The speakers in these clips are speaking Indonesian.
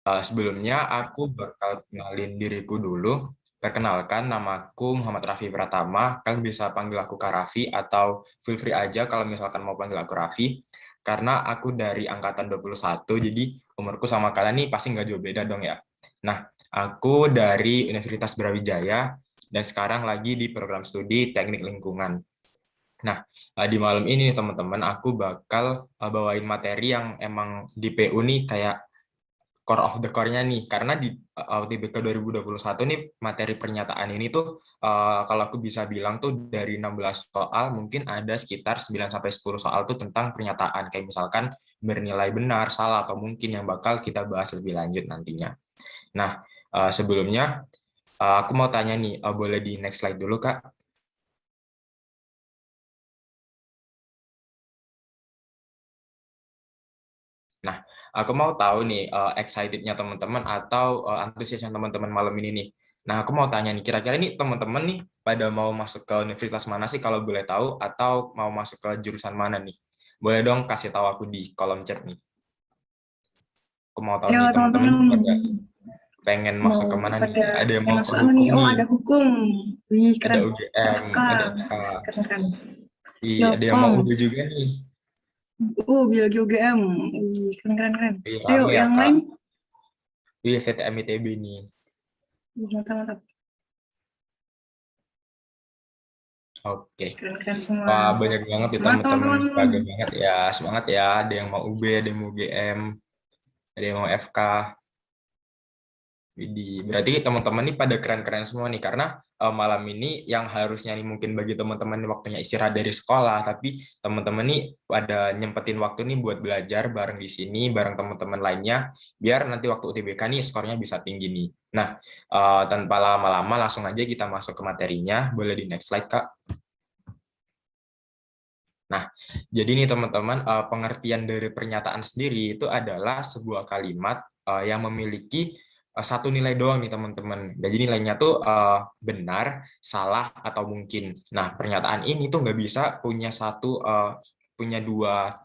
Sebelumnya aku bakal kenalin diriku dulu. Perkenalkan, namaku Muhammad Raffi Pratama. Kalian bisa panggil aku Kak Raffi atau feel free aja kalau misalkan mau panggil aku Raffi. Karena aku dari angkatan 21, jadi umurku sama kalian nih pasti nggak jauh beda dong ya. Nah, aku dari Universitas Brawijaya dan sekarang lagi di program studi Teknik Lingkungan. Nah, di malam ini nih teman-teman, aku bakal bawain materi yang emang di PU nih kayak core of the core-nya nih, karena di UTBK 2021 nih materi pernyataan ini tuh kalau aku bisa bilang tuh dari 16 soal mungkin ada sekitar 9 sampai 10 soal tuh tentang pernyataan kayak misalkan bernilai benar, salah atau mungkin yang bakal kita bahas lebih lanjut nantinya. Nah, sebelumnya aku mau tanya nih, boleh di next slide dulu Kak? Nah, aku mau tahu nih excited-nya teman-teman atau antusiasnya teman-teman malam ini nih. Nah, aku mau tanya nih, kira-kira nih teman-teman nih pada mau masuk ke universitas mana sih kalau boleh tahu atau mau masuk ke jurusan mana nih? Boleh dong kasih tahu aku di kolom chat nih. Aku mau tahu Ayo nih teman-teman teman-teman, pada pengen mau masuk ke mana nih? pada Ada yang pengen mau ke masuk mana nih? hukum Oh, nih, ada hukum. Wih, ada keren. UGM, FK, ada FK, keren kan. ada yang mau Ilkom, UB juga nih. biologi UGM. Wih, keren keren keren. Wih, Ayo, rame ya yang Kak. lain. Wih, VTM ITB nih. Wih, mantap mantap. Oke. Wih, keren keren semua. Wah, banyak banget ya Semangat teman-teman. teman-teman. Bagus banget ya. Semangat ya. Ada yang mau UB, ada yang mau GM, ada yang mau FK. Berarti teman-teman ini pada keren-keren semua nih. Karena malam ini yang harusnya nih mungkin bagi teman-teman ini waktunya istirahat dari sekolah. Tapi teman-teman nih pada nyempetin waktu nih buat belajar bareng di sini, bareng teman-teman lainnya. Biar nanti waktu UTBK nih skornya bisa tinggi nih. Nah, tanpa lama-lama langsung aja kita masuk ke materinya. Boleh di next slide, Kak. Nah, jadi nih teman-teman, pengertian dari pernyataan sendiri itu adalah sebuah kalimat yang memiliki satu nilai doang nih teman-teman. Jadi nilainya tuh benar, salah, atau mungkin. Nah, pernyataan ini tuh nggak bisa punya dua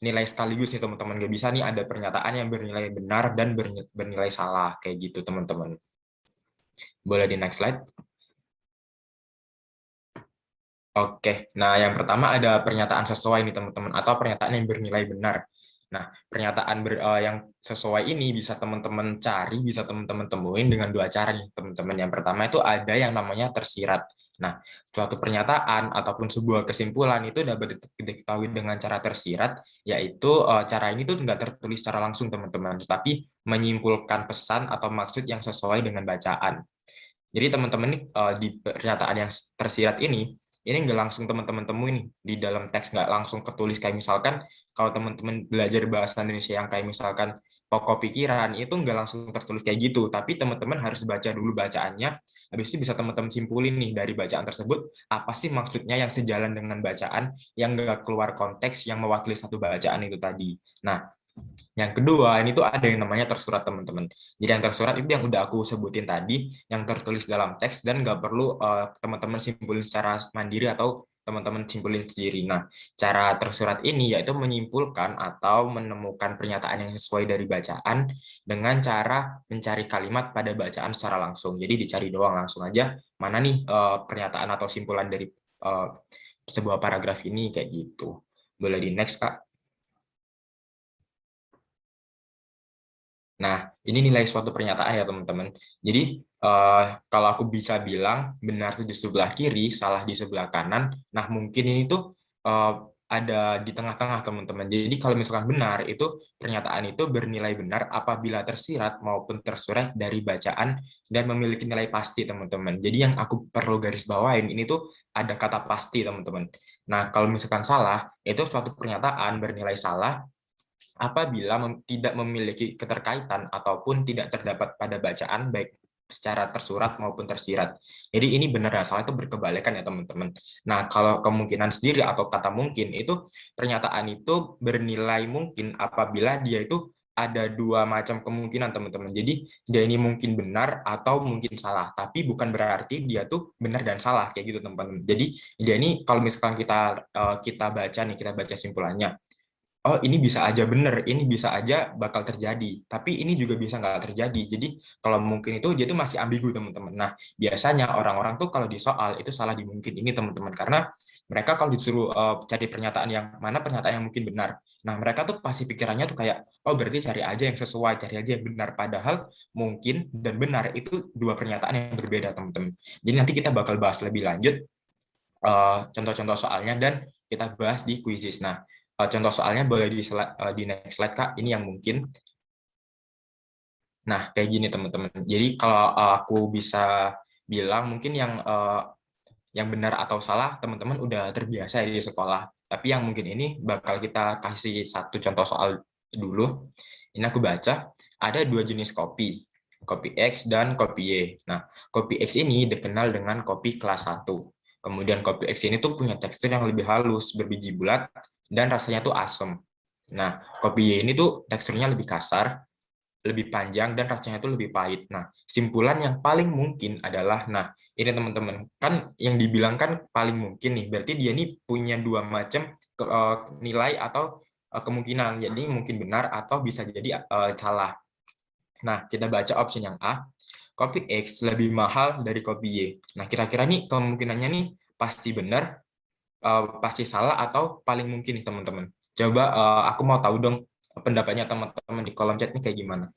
nilai sekaligus nih teman-teman. Nggak bisa nih ada pernyataan yang bernilai benar dan bernilai salah kayak gitu teman-teman. Boleh di next slide. Oke, nah yang pertama ada pernyataan sesuai nih teman-teman atau pernyataan yang bernilai benar. Nah, pernyataan yang sesuai ini bisa teman-teman cari, bisa teman-teman temuin dengan dua cara nih teman-teman. Yang pertama itu ada yang namanya tersirat. Nah, suatu pernyataan ataupun sebuah kesimpulan itu dapat diketahui dengan cara tersirat, yaitu cara ini tuh nggak tertulis secara langsung teman-teman, tetapi menyimpulkan pesan atau maksud yang sesuai dengan bacaan. Jadi teman-teman nih di pernyataan yang tersirat ini nggak langsung teman-teman temuin nih di dalam teks, nggak langsung ketulis kayak misalkan kalau teman-teman belajar bahasa Indonesia yang kayak misalkan pokok pikiran itu nggak langsung tertulis kayak gitu, tapi teman-teman harus baca dulu bacaannya, habis itu bisa teman-teman simpulin nih dari bacaan tersebut apa sih maksudnya yang sejalan dengan bacaan yang nggak keluar konteks yang mewakili satu bacaan itu tadi. Nah, yang kedua, ini tuh ada yang namanya tersurat, teman-teman. Jadi yang tersurat itu yang udah aku sebutin tadi, yang tertulis dalam teks dan nggak perlu teman-teman simpulin secara mandiri atau teman-teman simpulin sendiri. Nah, cara tersurat ini yaitu menyimpulkan atau menemukan pernyataan yang sesuai dari bacaan dengan cara mencari kalimat pada bacaan secara langsung. Jadi dicari doang langsung aja mana nih pernyataan atau simpulan dari sebuah paragraf ini kayak gitu. Boleh di next, Kak. Nah, ini nilai suatu pernyataan ya teman-teman. Jadi kalau aku bisa bilang benar itu di sebelah kiri, salah di sebelah kanan. Nah, mungkin ini tuh ada di tengah-tengah teman-teman. Jadi kalau misalkan benar itu pernyataan itu bernilai benar apabila tersirat maupun tersurat dari bacaan dan memiliki nilai pasti teman-teman. Jadi yang aku perlu garis bawain ini tuh ada kata pasti teman-teman. Nah, kalau misalkan salah itu suatu pernyataan bernilai salah apabila tidak memiliki keterkaitan ataupun tidak terdapat pada bacaan baik secara tersurat maupun tersirat. Jadi ini benar dan salah itu berkebalikan ya teman-teman. Nah, kalau kemungkinan sendiri atau kata mungkin itu pernyataan itu bernilai mungkin apabila dia itu ada dua macam kemungkinan teman-teman. Jadi dia ini mungkin benar atau mungkin salah, tapi bukan berarti dia tuh benar dan salah kayak gitu teman-teman. Jadi dia ini kalau misalkan kita kita baca nih, kita baca simpulannya oh ini bisa aja bener, ini bisa aja bakal terjadi, tapi ini juga bisa nggak terjadi. Jadi kalau mungkin itu dia tuh masih ambigu teman-teman. Nah biasanya orang-orang tuh kalau di soal itu salah di mungkin ini teman-teman, karena mereka kalau disuruh cari pernyataan yang mana pernyataan yang mungkin benar. Nah mereka tuh pasti pikirannya tuh kayak, oh berarti cari aja yang sesuai, cari aja yang benar. Padahal mungkin dan benar itu dua pernyataan yang berbeda teman-teman. Jadi nanti kita bakal bahas lebih lanjut contoh-contoh soalnya dan kita bahas di quizzes. Nah, contoh soalnya boleh di next slide Kak. Ini yang mungkin. Nah, kayak gini teman-teman. Jadi kalau aku bisa bilang mungkin yang benar atau salah teman-teman udah terbiasa ya di sekolah. Tapi yang mungkin ini bakal kita kasih satu contoh soal dulu. Ini aku baca, ada dua jenis kopi, kopi X dan kopi Y. Nah, kopi X ini dikenal dengan kopi kelas 1. Kemudian kopi X ini tuh punya tekstur yang lebih halus, berbiji bulat, dan rasanya tuh asam. Nah, kopi Y ini tuh teksturnya lebih kasar, lebih panjang dan rasanya itu lebih pahit. Nah, simpulan yang paling mungkin adalah, nah ini teman-teman, kan yang dibilang kan paling mungkin nih, berarti dia ini punya dua macam nilai atau kemungkinan, jadi mungkin benar atau bisa jadi salah. Nah, kita baca option yang A, kopi X lebih mahal dari kopi Y. Nah, kira-kira nih kemungkinannya nih pasti benar, pasti salah atau paling mungkin nih teman-teman. Coba aku mau tahu dong pendapatnya teman-teman di kolom chat nih kayak gimana.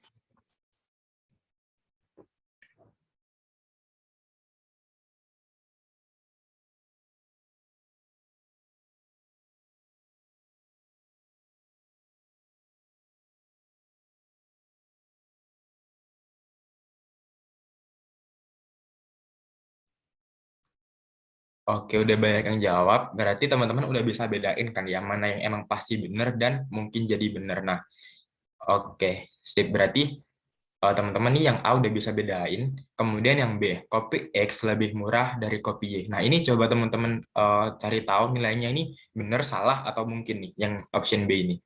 Oke, udah banyak yang jawab. Berarti teman-teman udah bisa bedain kan ya, mana yang emang pasti benar dan mungkin jadi benar. Nah, oke, sip. Berarti teman-teman nih yang A udah bisa bedain. Kemudian yang B, kopi X lebih murah dari kopi Y. Nah, ini coba teman-teman cari tahu nilainya ini benar, salah, atau mungkin nih yang option B ini.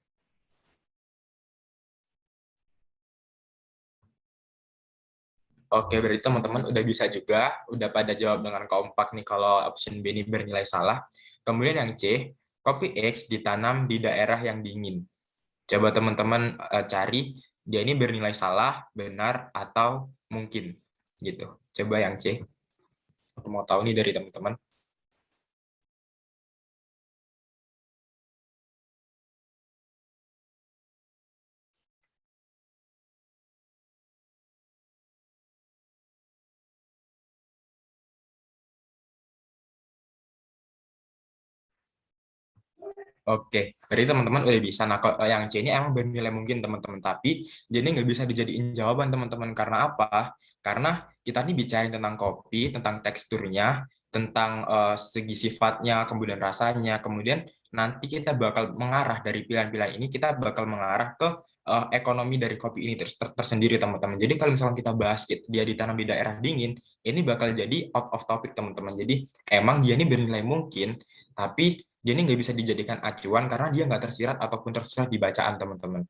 Oke, berarti teman-teman udah bisa juga, udah pada jawab dengan kompak nih kalau option B ini bernilai salah. Kemudian yang C, kopi X ditanam di daerah yang dingin. Coba teman-teman cari, dia ini bernilai salah, benar, atau mungkin. Gitu. Coba yang C. Aku mau tahu nih dari teman-teman. Oke, berarti teman-teman udah bisa. Nah, yang C ini emang bernilai mungkin teman-teman, tapi jadi nggak bisa dijadiin jawaban teman-teman. Karena apa? Karena kita nih bicara tentang kopi, tentang teksturnya, tentang segi sifatnya, kemudian rasanya, kemudian nanti kita bakal mengarah dari pilihan-pilihan ini, kita bakal mengarah ke ekonomi dari kopi ini tersendiri teman-teman. Jadi kalau misalnya kita bahas dia ditanam di daerah dingin, ini bakal jadi out of topic teman-teman. Jadi emang dia ini bernilai mungkin, tapi dia ini nggak bisa dijadikan acuan karena dia nggak tersirat ataupun tersurat di bacaan teman-teman.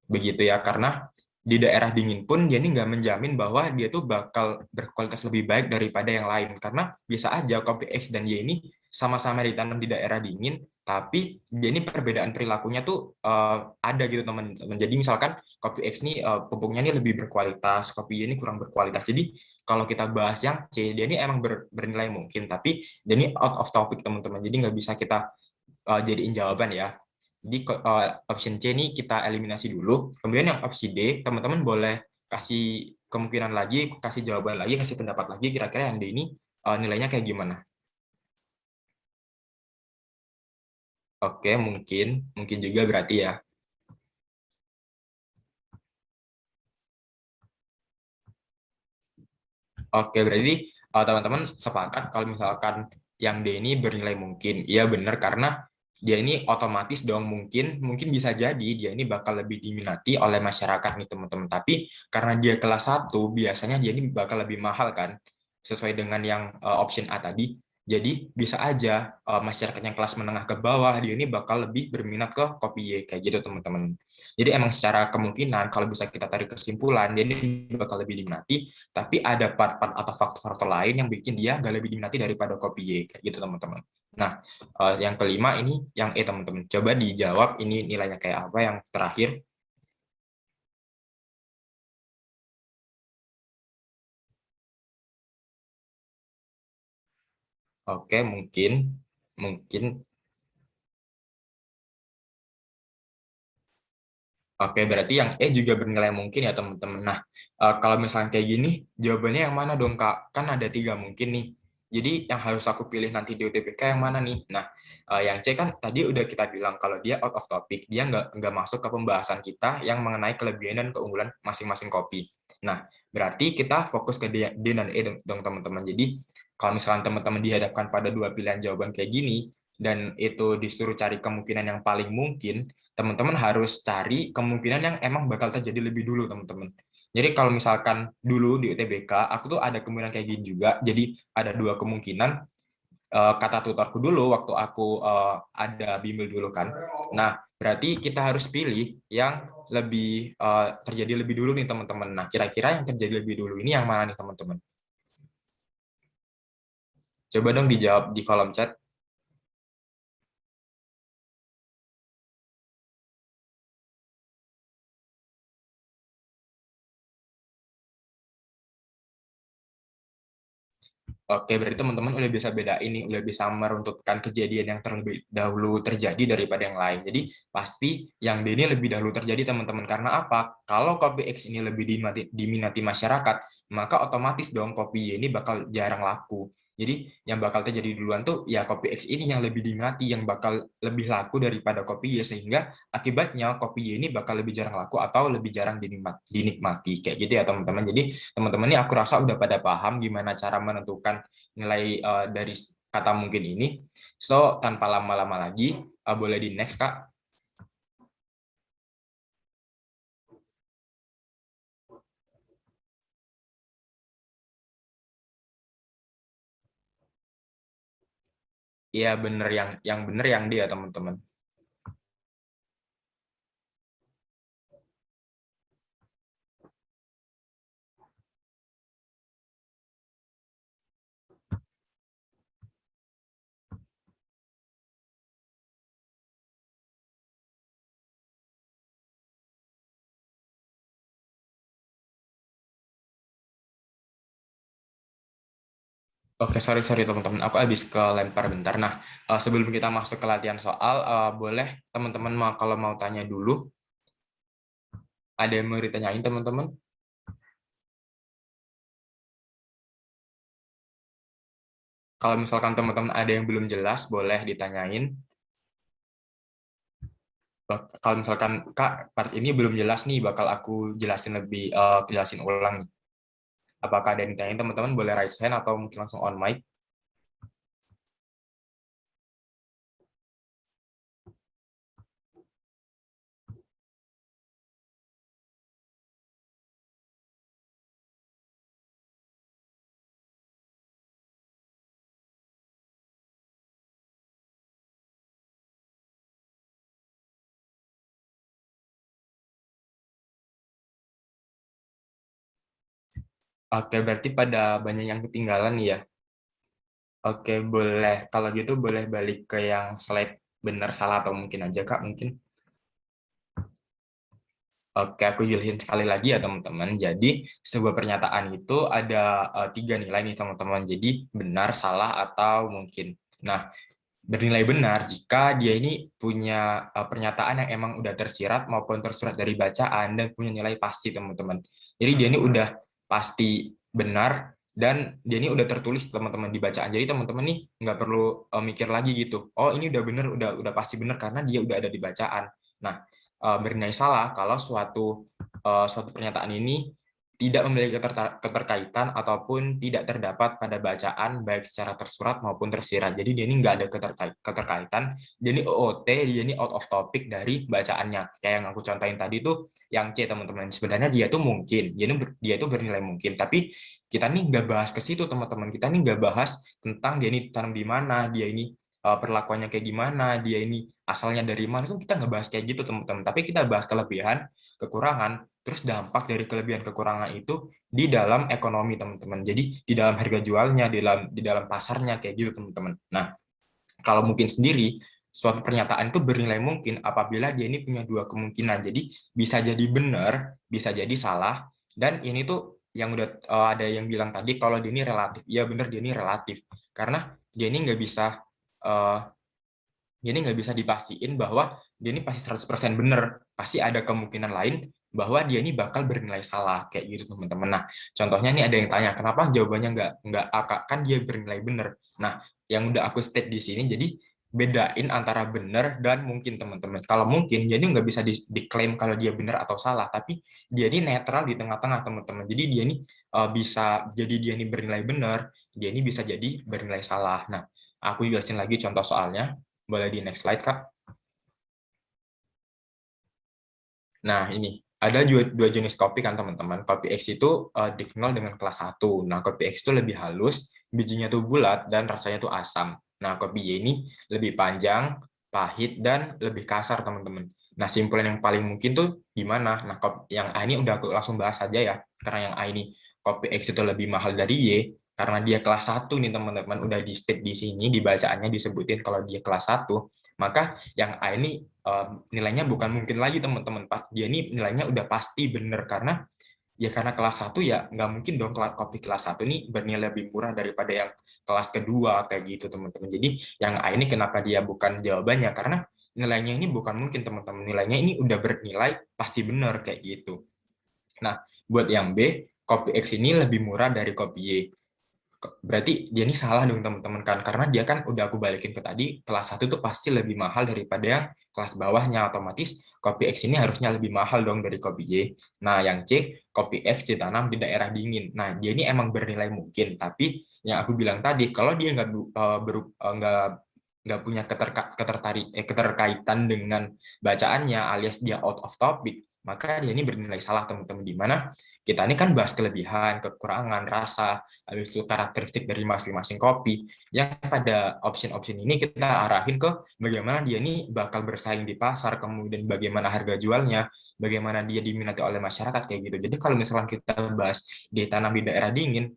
Begitu ya, karena di daerah dingin pun dia ini nggak menjamin bahwa dia tuh bakal berkualitas lebih baik daripada yang lain. Karena biasa aja kopi X dan Y ini sama-sama ditanam di daerah dingin, tapi dia ini perbedaan perilakunya tuh ada gitu teman-teman. Jadi misalkan kopi X ini pupuknya ini lebih berkualitas, kopi Y ini kurang berkualitas. Jadi kalau kita bahas yang C, dia ini emang bernilai mungkin, tapi dia ini out of topic teman-teman. Jadi nggak bisa kita jadiin jawaban ya. Jadi option C ini kita eliminasi dulu. Kemudian yang opsi D, teman-teman boleh kasih kemungkinan lagi, kasih jawaban lagi, kasih pendapat lagi. Kira-kira yang D ini nilainya kayak gimana? Oke, mungkin juga berarti ya. Oke, berarti teman-teman sepakat kalau misalkan yang D ini bernilai mungkin. Iya benar karena dia ini otomatis dong mungkin bisa jadi dia ini bakal lebih diminati oleh masyarakat nih teman-teman. Tapi karena dia kelas 1 biasanya dia ini bakal lebih mahal kan sesuai dengan yang option A tadi. Jadi bisa aja masyarakat yang kelas menengah ke bawah dia ini bakal lebih berminat ke kopi Y kayak gitu teman-teman. Jadi emang secara kemungkinan kalau bisa kita tarik kesimpulan dia ini bakal lebih diminati, tapi ada part-part atau faktor-faktor lain yang bikin dia nggak lebih diminati daripada kopi Y kayak gitu teman-teman. Nah, yang kelima ini yang E teman-teman. Coba dijawab ini nilainya kayak apa yang terakhir. Oke, mungkin. Oke, berarti yang E juga bernilai mungkin ya teman-teman. Nah, kalau misalnya kayak gini, jawabannya yang mana dong Kak? Kan ada tiga mungkin nih. Jadi yang harus aku pilih nanti di UTBK yang mana nih? Nah, yang C kan tadi udah kita bilang kalau dia out of topic, dia nggak masuk ke pembahasan kita yang mengenai kelebihan dan keunggulan masing-masing kopi. Nah, berarti kita fokus ke D dan E dong teman-teman. Jadi kalau misalnya teman-teman dihadapkan pada dua pilihan jawaban kayak gini, dan itu disuruh cari kemungkinan yang paling mungkin, teman-teman harus cari kemungkinan yang emang bakal terjadi lebih dulu, teman-teman. Jadi kalau misalkan dulu di UTBK, aku tuh ada kemungkinan kayak gini juga. Jadi ada dua kemungkinan, kata tutorku dulu waktu aku ada bimbel dulu kan. Nah, berarti kita harus pilih yang lebih terjadi lebih dulu nih, teman-teman. Nah, kira-kira yang terjadi lebih dulu ini yang mana nih, teman-teman? Coba dong dijawab di kolom chat. Oke, berarti teman-teman udah bisa beda ini, udah bisa meruntukkan kejadian yang terlebih dahulu terjadi daripada yang lain. Jadi pasti yang D ini lebih dahulu terjadi, teman-teman. Karena apa? Kalau kopi X ini lebih diminati masyarakat, maka otomatis dong kopi Y ini bakal jarang laku. Jadi yang bakal terjadi duluan tuh ya kopi X ini yang lebih diminati, yang bakal lebih laku daripada kopi Y, sehingga akibatnya kopi Y ini bakal lebih jarang laku atau lebih jarang dinikmati. Kayak gitu ya teman-teman. Jadi teman-teman ini aku rasa udah pada paham gimana cara menentukan nilai dari kata mungkin ini. So, tanpa lama-lama lagi, boleh di next, Kak. Iya, bener yang bener yang dia, teman-teman. Oke, sorry teman-teman, aku habis ke lempar bentar. Nah, sebelum kita masuk ke latihan soal, boleh teman-teman kalau mau tanya dulu, ada yang mau ditanyain teman-teman? Kalau misalkan teman-teman ada yang belum jelas, boleh ditanyain. Kalau misalkan Kak, part ini belum jelas nih, bakal aku jelasin ulang. Apakah ada yang ditanyain teman-teman? Boleh raise hand atau mungkin langsung on mic. Oke, berarti pada banyak yang ketinggalan nih ya. Oke, boleh. Kalau gitu boleh balik ke yang slide benar salah atau mungkin aja Kak, mungkin. Oke, aku jelasin sekali lagi ya teman-teman. Jadi sebuah pernyataan itu ada tiga nilai nih teman-teman. Jadi benar, salah, atau mungkin. Nah, bernilai benar jika dia ini punya pernyataan yang emang udah tersirat maupun tersurat dari bacaan dan punya nilai pasti teman-teman. Jadi dia ini udah pasti benar dan dia ini udah tertulis teman-teman di bacaan. Jadi teman-teman nih nggak perlu mikir lagi gitu. Oh ini udah benar, udah pasti benar karena dia udah ada di bacaan. Nah, bernilai salah kalau suatu pernyataan ini tidak memiliki keterkaitan ataupun tidak terdapat pada bacaan baik secara tersurat maupun tersirat. Jadi dia ini nggak ada keterkaitan, dia ini OOT, dia ini out of topic dari bacaannya. Kayak yang aku contohin tadi tuh, yang C teman-teman. Sebenarnya dia tuh mungkin, dia itu bernilai mungkin, tapi kita nih nggak bahas ke situ teman-teman. Kita nih nggak bahas tentang dia ini tanam di mana, dia ini perlakuannya kayak gimana, dia ini asalnya dari mana, itu kita nggak bahas kayak gitu teman-teman. Tapi kita bahas kelebihan, kekurangan, terus dampak dari kelebihan kekurangan itu di dalam ekonomi teman-teman. Jadi di dalam harga jualnya, di dalam pasarnya kayak gitu teman-teman. Nah, kalau mungkin sendiri, suatu pernyataan itu bernilai mungkin apabila dia ini punya dua kemungkinan. Jadi bisa jadi benar, bisa jadi salah. Dan ini tuh yang udah ada yang bilang tadi kalau dia ini relatif. Iya benar dia ini relatif. Karena dia ini nggak bisa eh, dia ini nggak bisa dipastiin bahwa dia ini pasti 100% benar. Pasti ada kemungkinan lain bahwa dia ini bakal bernilai salah kayak gitu teman-teman. Nah, contohnya nih ada yang tanya, kenapa jawabannya nggak A, Kak? Kan dia bernilai benar. Nah, yang udah aku state di sini, jadi bedain antara benar dan mungkin teman-teman. Kalau mungkin, jadi nggak bisa diklaim kalau dia benar atau salah, tapi dia ini netral di tengah-tengah teman-teman. Jadi dia ini bisa jadi dia ini bernilai benar, dia ini bisa jadi bernilai salah. Nah, aku jelasin lagi contoh soalnya. Boleh di next slide, Kak. Nah, ini ada dua jenis kopi kan teman-teman. Kopi X itu dikenal dengan kelas 1. Nah, kopi X itu lebih halus, bijinya tuh bulat dan rasanya tuh asam. Nah, kopi Y ini lebih panjang, pahit dan lebih kasar teman-teman. Nah, simpulan yang paling mungkin tuh gimana? Nah, yang A ini udah aku langsung bahas aja ya. Karena yang A ini kopi X itu lebih mahal dari Y karena dia kelas 1 nih teman-teman. Udah di state di sini dibacaannya disebutin kalau dia kelas 1, maka yang A ini nilainya bukan mungkin lagi teman-teman, Pak. Dia ini nilainya udah pasti benar karena ya karena kelas 1 ya nggak mungkin dong kopi kelas 1 ini bernilai lebih murah daripada yang kelas kedua kayak gitu teman-teman. Jadi yang A ini kenapa dia bukan jawabannya karena nilainya ini bukan mungkin teman-teman. Nilainya ini udah bernilai pasti benar kayak gitu. Nah, buat yang B, kopi X ini lebih murah dari kopi Y. Berarti dia ini salah dong teman-teman kan, karena dia kan udah aku balikin ke tadi, kelas 1 tuh pasti lebih mahal daripada yang kelas bawahnya, otomatis kopi X ini harusnya lebih mahal dong dari kopi Y. Nah, yang C, kopi X ditanam di daerah dingin. Nah, dia ini emang bernilai mungkin, tapi yang aku bilang tadi, kalau dia nggak punya keterkaitan dengan bacaannya alias dia out of topic, maka dia ini bernilai salah teman-teman. Di mana kita ini kan bahas kelebihan, kekurangan, rasa, habis itu karakteristik dari masing-masing kopi, yang pada option-option ini kita arahin ke bagaimana dia ini bakal bersaing di pasar, kemudian bagaimana harga jualnya, bagaimana dia diminati oleh masyarakat kayak gitu. Jadi kalau misalkan kita bahas ditanam di daerah dingin,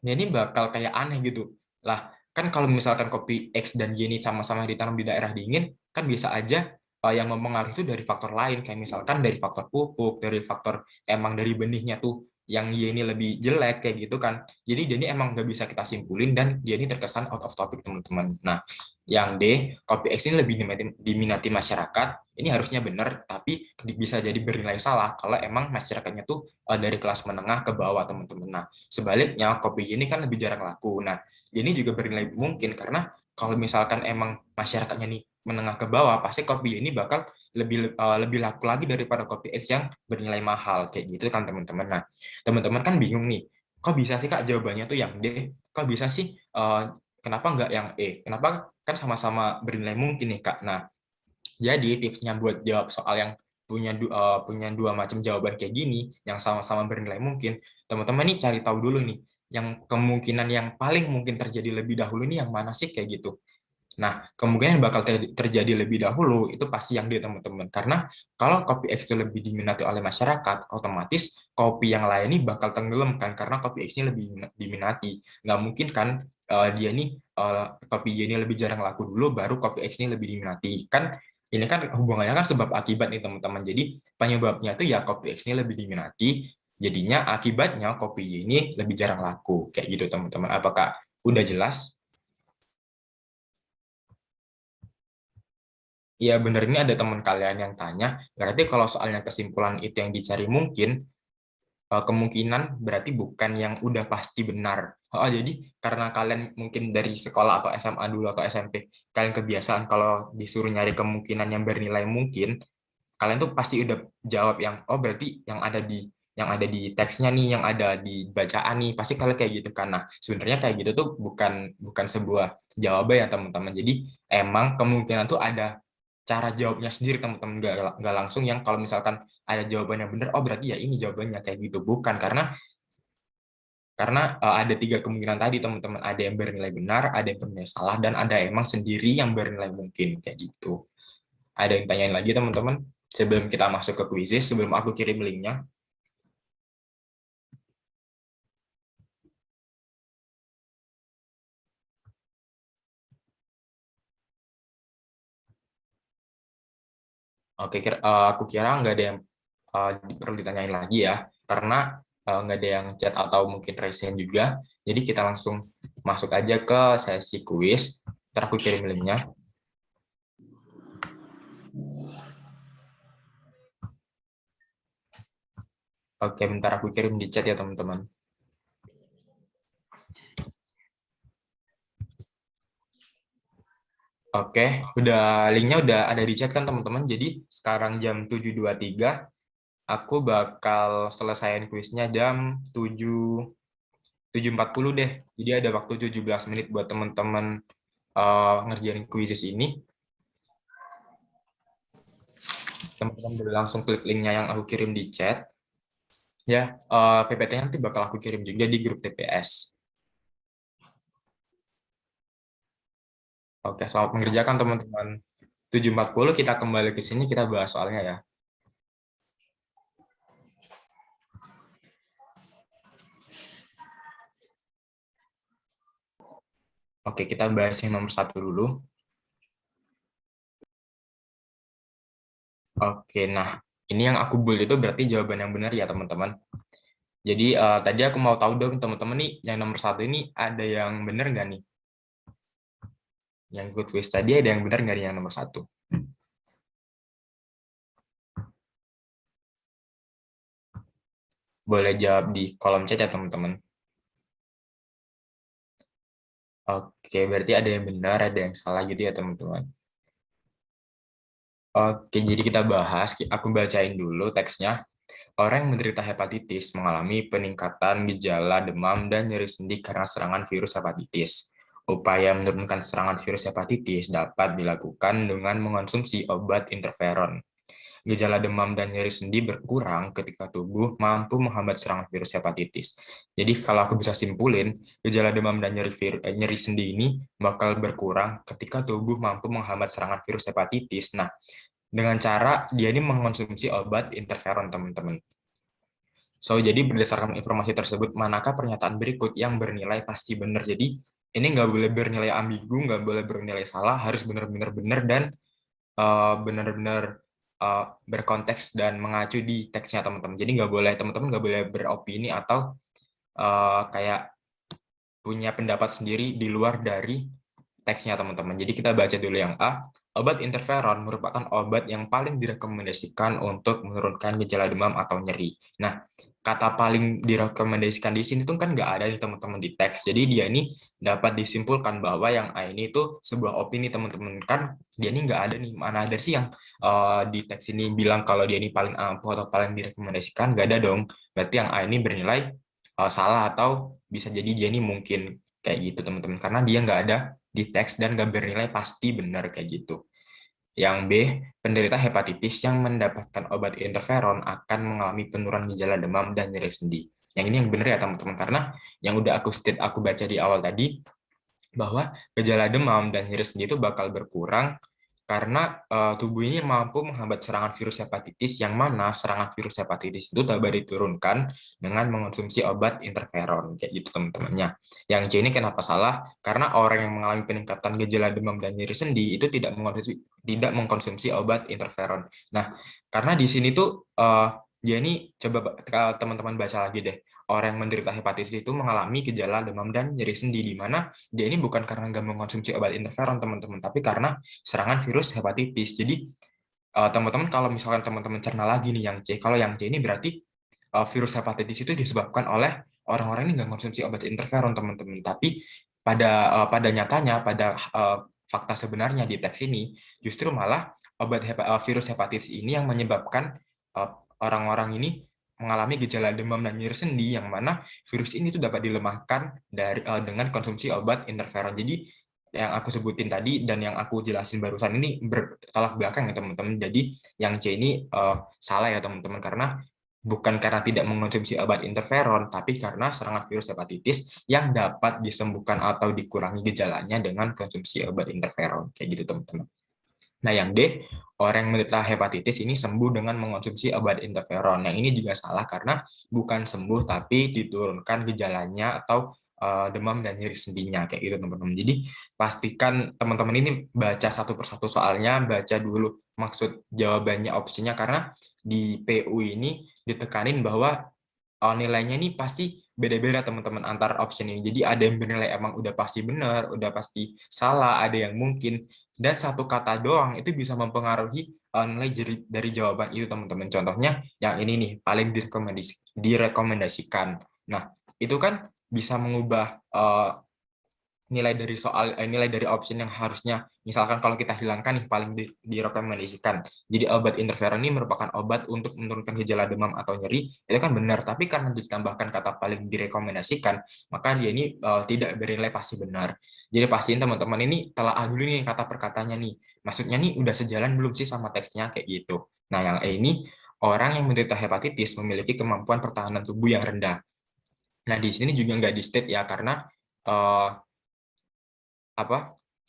ya ini bakal kayak aneh gitu. Lah, kan kalau misalkan kopi X dan Y ini sama-sama ditanam di daerah dingin, kan bisa aja yang mempengaruhi itu dari faktor lain, kayak misalkan dari faktor pupuk, dari faktor emang dari benihnya tuh yang Y ini lebih jelek kayak gitu kan. Jadi dia ini emang nggak bisa kita simpulin dan dia ini terkesan out of topic teman-teman. Nah, yang D, kopi X ini lebih diminati masyarakat. Ini harusnya benar, tapi bisa jadi bernilai salah kalau emang masyarakatnya tuh dari kelas menengah ke bawah teman-teman. Nah, sebaliknya, kopi ini kan lebih jarang laku. Nah, ini juga bernilai mungkin karena kalau misalkan emang masyarakatnya nih menengah ke bawah, pasti kopi ini bakal lebih laku lagi daripada kopi X yang bernilai mahal kayak gitu kan teman-teman. Nah, teman-teman kan bingung nih, kok bisa sih Kak jawabannya tuh yang D? Kok bisa sih kenapa nggak yang E? Kenapa kan sama-sama bernilai mungkin nih Kak? Nah, jadi tipsnya buat jawab soal yang punya dua macam jawaban kayak gini, yang sama-sama bernilai mungkin, teman-teman nih cari tahu dulu nih, yang kemungkinan yang paling mungkin terjadi lebih dahulu ini yang mana sih kayak gitu. Nah, kemungkinan yang bakal terjadi lebih dahulu itu pasti yang dia teman-teman. Karena kalau kopi X itu lebih diminati oleh masyarakat, otomatis kopi yang lain ini bakal tenggelam kan karena kopi X ini lebih diminati. Nggak mungkin kan dia ini kopi Y ini lebih jarang laku dulu baru kopi X ini lebih diminati. Kan ini kan hubungannya kan sebab akibat nih teman-teman. Jadi penyebabnya itu ya kopi X ini lebih diminati, jadinya akibatnya kopi Y ini lebih jarang laku kayak gitu teman-teman. Apakah udah jelas? Iya benar, ini ada teman kalian yang tanya, berarti kalau soalnya kesimpulan itu yang dicari mungkin, kemungkinan berarti bukan yang udah pasti benar. Oh, jadi karena kalian mungkin dari sekolah atau SMA dulu atau SMP, kalian kebiasaan kalau disuruh nyari kemungkinan yang bernilai mungkin, kalian tuh pasti udah jawab yang, oh berarti yang ada di teksnya nih, yang ada di bacaan nih, pasti kalian kayak gitu kan. Nah, sebenarnya kayak gitu tuh bukan bukan sebuah jawaban ya teman-teman. Jadi emang kemungkinan tuh ada cara jawabnya sendiri teman-teman, nggak langsung yang kalau misalkan ada jawabannya benar oh berarti ya ini jawabannya kayak gitu, bukan karena ada tiga kemungkinan tadi teman-teman, ada yang bernilai benar, ada yang bernilai salah, dan ada emang sendiri yang bernilai mungkin kayak gitu. Ada yang tanyain lagi teman-teman sebelum kita masuk ke kuisis, sebelum aku kirim linknya? Oke, aku kira nggak ada yang perlu ditanyain lagi ya, karena nggak ada yang chat atau mungkin raise hand juga. Jadi kita langsung masuk aja ke sesi kuis. Ntar aku kirim linknya. Oke, bentar aku kirim di chat ya teman-teman. Oke, linknya udah ada di chat kan teman-teman. Jadi sekarang jam 7.23, aku bakal selesaiin kuisnya jam 7.40 deh. Jadi ada waktu 17 menit buat teman-teman ngerjain kuisis ini. Teman-teman boleh langsung klik linknya yang aku kirim di chat. Ya, PPT-nya nanti bakal aku kirim juga di grup TPS. Oke, selamat mengerjakan teman-teman. 7.40 kita kembali ke sini, kita bahas soalnya ya. Oke, kita bahas yang nomor 1 dulu. Oke, nah ini yang aku build itu berarti jawaban yang benar ya teman-teman. Jadi tadi aku mau tahu dong teman-teman nih, yang nomor 1 ini ada yang benar nggak nih? Yang ikut quiz tadi ada yang benar nggak nih yang nomor 1? Boleh jawab di kolom chat ya teman-teman. Oke, berarti ada yang benar, ada yang salah gitu ya teman-teman. Oke, jadi kita bahas, aku bacain dulu teksnya. Orang yang menderita hepatitis mengalami peningkatan gejala demam dan nyeri sendi karena serangan virus hepatitis. Upaya menurunkan serangan virus hepatitis dapat dilakukan dengan mengonsumsi obat interferon. Gejala demam dan nyeri sendi berkurang ketika tubuh mampu menghambat serangan virus hepatitis. Jadi kalau aku bisa simpulin, gejala demam dan nyeri sendi ini bakal berkurang ketika tubuh mampu menghambat serangan virus hepatitis. Nah, dengan cara dia ini mengonsumsi obat interferon, teman-teman. So, jadi berdasarkan informasi tersebut, manakah pernyataan berikut yang bernilai pasti benar? Jadi, ini nggak boleh bernilai ambigu, nggak boleh bernilai salah, harus benar-benar benar dan benar-benar berkonteks dan mengacu di teksnya teman-teman. Jadi nggak boleh teman-teman nggak boleh beropini atau kayak punya pendapat sendiri di luar dari teksnya teman-teman. Jadi kita baca dulu yang A. Obat interferon merupakan obat yang paling direkomendasikan untuk menurunkan gejala demam atau nyeri. Nah, kata paling direkomendasikan di sini tuh kan nggak ada nih teman-teman di teks. Jadi dia ini dapat disimpulkan bahwa yang A ini tuh sebuah opini teman-teman. Kan dia ini nggak ada nih. Mana ada sih yang di teks ini bilang kalau dia ini paling ampuh atau paling direkomendasikan? Nggak ada dong. Berarti yang A ini bernilai salah atau bisa jadi dia ini mungkin kayak gitu teman-teman. Karena dia nggak ada di teks dan nggak bernilai pasti benar kayak gitu. Yang B, penderita hepatitis yang mendapatkan obat interferon akan mengalami penurunan gejala demam dan nyeri sendi. Yang ini yang benar ya teman-teman, karena yang udah aku baca di awal tadi, bahwa gejala demam dan nyeri sendi itu bakal berkurang karena tubuh ini mampu menghambat serangan virus hepatitis, yang mana serangan virus hepatitis itu dapat diturunkan dengan mengonsumsi obat interferon kayak gitu teman-temannya. Yang C ini kenapa salah? Karena orang yang mengalami peningkatan gejala demam dan nyeri sendi itu tidak mengkonsumsi obat interferon. Nah, karena di sini tuh dia ini coba teman-teman baca lagi deh. Orang yang menderita hepatitis itu mengalami gejala demam dan nyeri sendi, di mana dia ini bukan karena nggak mengkonsumsi obat interferon teman-teman, tapi karena serangan virus hepatitis. Jadi teman-teman kalau misalkan teman-teman cerna lagi nih yang C, kalau yang C ini berarti virus hepatitis itu disebabkan oleh orang-orang ini nggak konsumsi obat interferon teman-teman. Tapi pada nyatanya, pada fakta sebenarnya di teks ini justru malah virus hepatitis ini yang menyebabkan orang-orang ini mengalami gejala demam dan nyeri sendi, yang mana virus ini tuh dapat dilemahkan dengan konsumsi obat interferon. Jadi yang aku sebutin tadi dan yang aku jelasin barusan ini bertolak belakang ya teman-teman. Jadi yang C ini salah ya teman-teman, karena bukan karena tidak mengonsumsi obat interferon, tapi karena serangan virus hepatitis yang dapat disembuhkan atau dikurangi gejalanya dengan konsumsi obat interferon. Kayak gitu teman-teman. Nah, yang D, orang yang menderita hepatitis ini sembuh dengan mengonsumsi obat interferon. Yang ini juga salah karena bukan sembuh tapi diturunkan gejalanya atau demam dan nyeri sendinya kayak gitu teman-teman. Jadi pastikan teman-teman ini baca satu persatu soalnya, baca dulu maksud jawabannya, opsinya, karena di PU ini ditekanin bahwa nilainya ini pasti beda-beda teman-teman antar option ini. Jadi ada yang bernilai emang udah pasti benar, udah pasti salah, ada yang mungkin, dan satu kata doang itu bisa mempengaruhi nilai dari jawaban itu teman-teman. Contohnya yang ini nih paling direkomendasikan. Nah, itu kan bisa mengubah nilai dari option yang harusnya, misalkan kalau kita hilangkan nih paling direkomendasikan, jadi obat interferon ini merupakan obat untuk menurunkan gejala demam atau nyeri, itu kan benar, tapi karena ditambahkan kata paling direkomendasikan, maka dia ini tidak bernilai pasti benar. Jadi pastiin teman-teman ini telah dulu nih kata perkatanya nih, maksudnya nih udah sejalan belum sih sama teksnya kayak gitu. Nah yang ini, orang yang menderita hepatitis memiliki kemampuan pertahanan tubuh yang rendah. Nah di sini juga nggak di state ya, karena uh,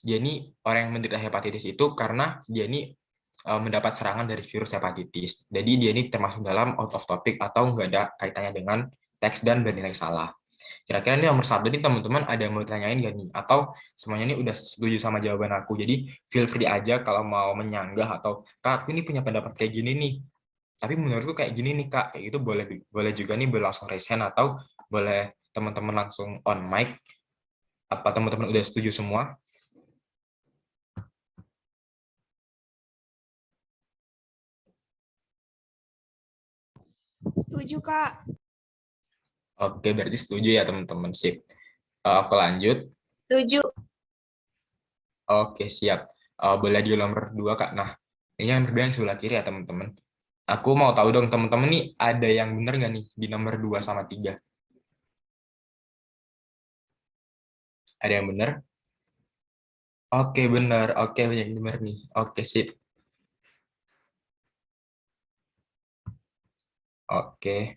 dia ini orang yang menderita hepatitis itu karena dia ini mendapat serangan dari virus hepatitis. Jadi dia ini termasuk dalam out of topic atau nggak ada kaitannya dengan teks dan bernilai salah. Kira-kira ini nomor satu nih teman-teman, ada yang mau ditanyain nggak nih? Atau semuanya ini udah setuju sama jawaban aku? Jadi feel free aja kalau mau menyanggah atau Kak, aku ini punya pendapat kayak gini nih. Tapi menurutku kayak gini nih Kak, kayak itu boleh boleh juga nih berlangsung raise hand atau boleh teman-teman langsung on mic. Apa teman-teman udah setuju semua? Setuju, Kak. Oke, berarti setuju ya teman-teman. Sip. Aku lanjut. Setuju. Oke, siap. Boleh di nomor 2, Kak. Nah, ini nomor 2 yang sebelah kiri ya teman-teman. Aku mau tahu dong teman-teman nih, ada yang benar nggak nih di nomor 2 sama 3? Ada yang benar? Oke, benar. Oke, banyak yang benar nih. Oke, sip. Oke.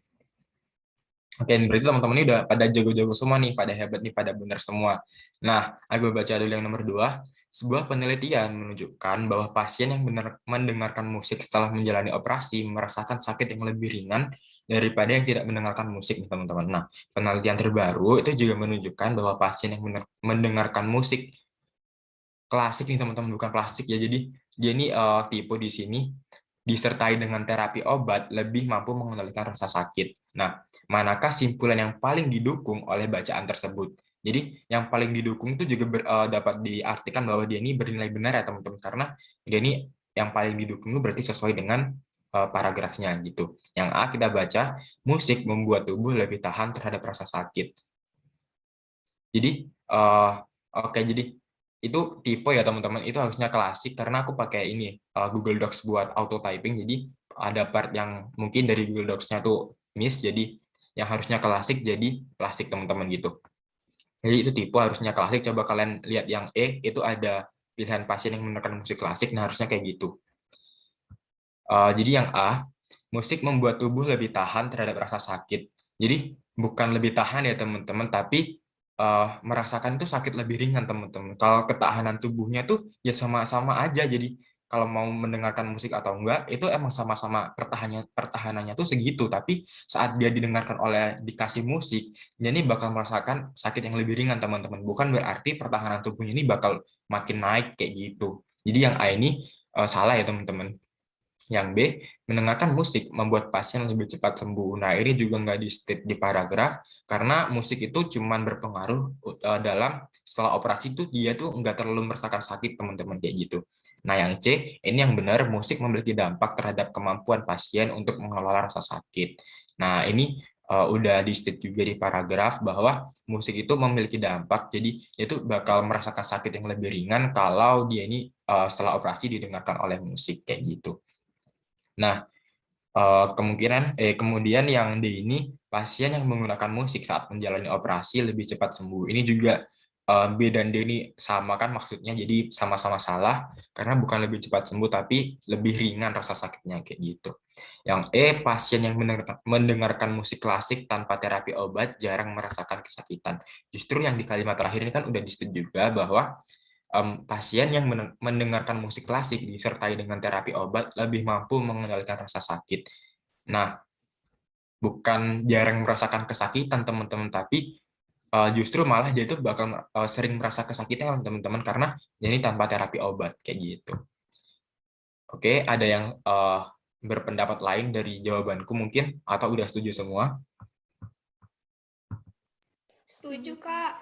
Oke, berarti teman-teman ini udah pada jago-jago semua nih, pada hebat nih, pada benar semua. Nah, aku baca dulu yang nomor 2. Sebuah penelitian menunjukkan bahwa pasien yang benar mendengarkan musik setelah menjalani operasi merasakan sakit yang lebih ringan daripada yang tidak mendengarkan musik nih teman-teman. Nah, penelitian terbaru itu juga menunjukkan bahwa pasien yang mendengarkan musik klasik nih teman-teman, bukan klasik ya. Jadi dia ini tipe di sini disertai dengan terapi obat lebih mampu mengendalikan rasa sakit. Nah, manakah simpulan yang paling didukung oleh bacaan tersebut? Jadi yang paling didukung itu juga dapat diartikan bahwa dia ini bernilai benar ya teman-teman, karena dia ini yang paling didukung itu berarti sesuai dengan paragrafnya gitu. Yang A kita baca, musik membuat tubuh lebih tahan terhadap rasa sakit. Jadi oke, jadi itu tipe ya teman-teman, itu harusnya klasik karena aku pakai ini Google Docs buat auto typing, jadi ada part yang mungkin dari Google Docs-nya tuh miss, jadi yang harusnya klasik jadi plastik teman-teman gitu. Jadi itu tipe harusnya klasik. Coba kalian lihat yang E, itu ada pilihan pasien yang menggunakan musik klasik, nah harusnya kayak gitu. Jadi yang A, musik membuat tubuh lebih tahan terhadap rasa sakit. Jadi bukan lebih tahan ya teman-teman, tapi merasakan itu sakit lebih ringan teman-teman. Kalau ketahanan tubuhnya tuh ya sama-sama aja. Jadi kalau mau mendengarkan musik atau enggak, itu emang sama-sama pertahanannya tuh segitu. Tapi saat dia didengarkan oleh dikasih musik, dia ini bakal merasakan sakit yang lebih ringan teman-teman. Bukan berarti pertahanan tubuhnya ini bakal makin naik kayak gitu. Jadi yang A ini salah ya teman-teman. Yang B, mendengarkan musik membuat pasien lebih cepat sembuh. Nah, ini juga nggak di state di paragraf, karena musik itu cuma berpengaruh dalam setelah operasi itu dia tuh nggak terlalu merasakan sakit, teman-teman, kayak gitu. Nah, yang C, ini yang benar, musik memiliki dampak terhadap kemampuan pasien untuk mengelola rasa sakit. Nah, ini udah di state juga di paragraf bahwa musik itu memiliki dampak, jadi itu bakal merasakan sakit yang lebih ringan kalau dia ini setelah operasi didengarkan oleh musik, kayak gitu. Nah, kemudian yang D ini, pasien yang menggunakan musik saat menjalani operasi lebih cepat sembuh. Ini juga B dan D ini sama kan maksudnya, jadi sama-sama salah karena bukan lebih cepat sembuh tapi lebih ringan rasa sakitnya kayak gitu. Yang E, pasien yang mendengarkan musik klasik tanpa terapi obat jarang merasakan kesakitan. Justru yang di kalimat terakhir ini kan udah disetujui juga bahwa pasien yang mendengarkan musik klasik disertai dengan terapi obat lebih mampu mengendalikan rasa sakit. Nah, bukan jarang merasakan kesakitan, teman-teman, tapi justru malah dia tuh bakal sering merasa kesakitan teman-teman karena dia ini tanpa terapi obat kayak gitu. Oke, ada yang berpendapat lain dari jawabanku mungkin atau udah setuju semua? Setuju, Kak.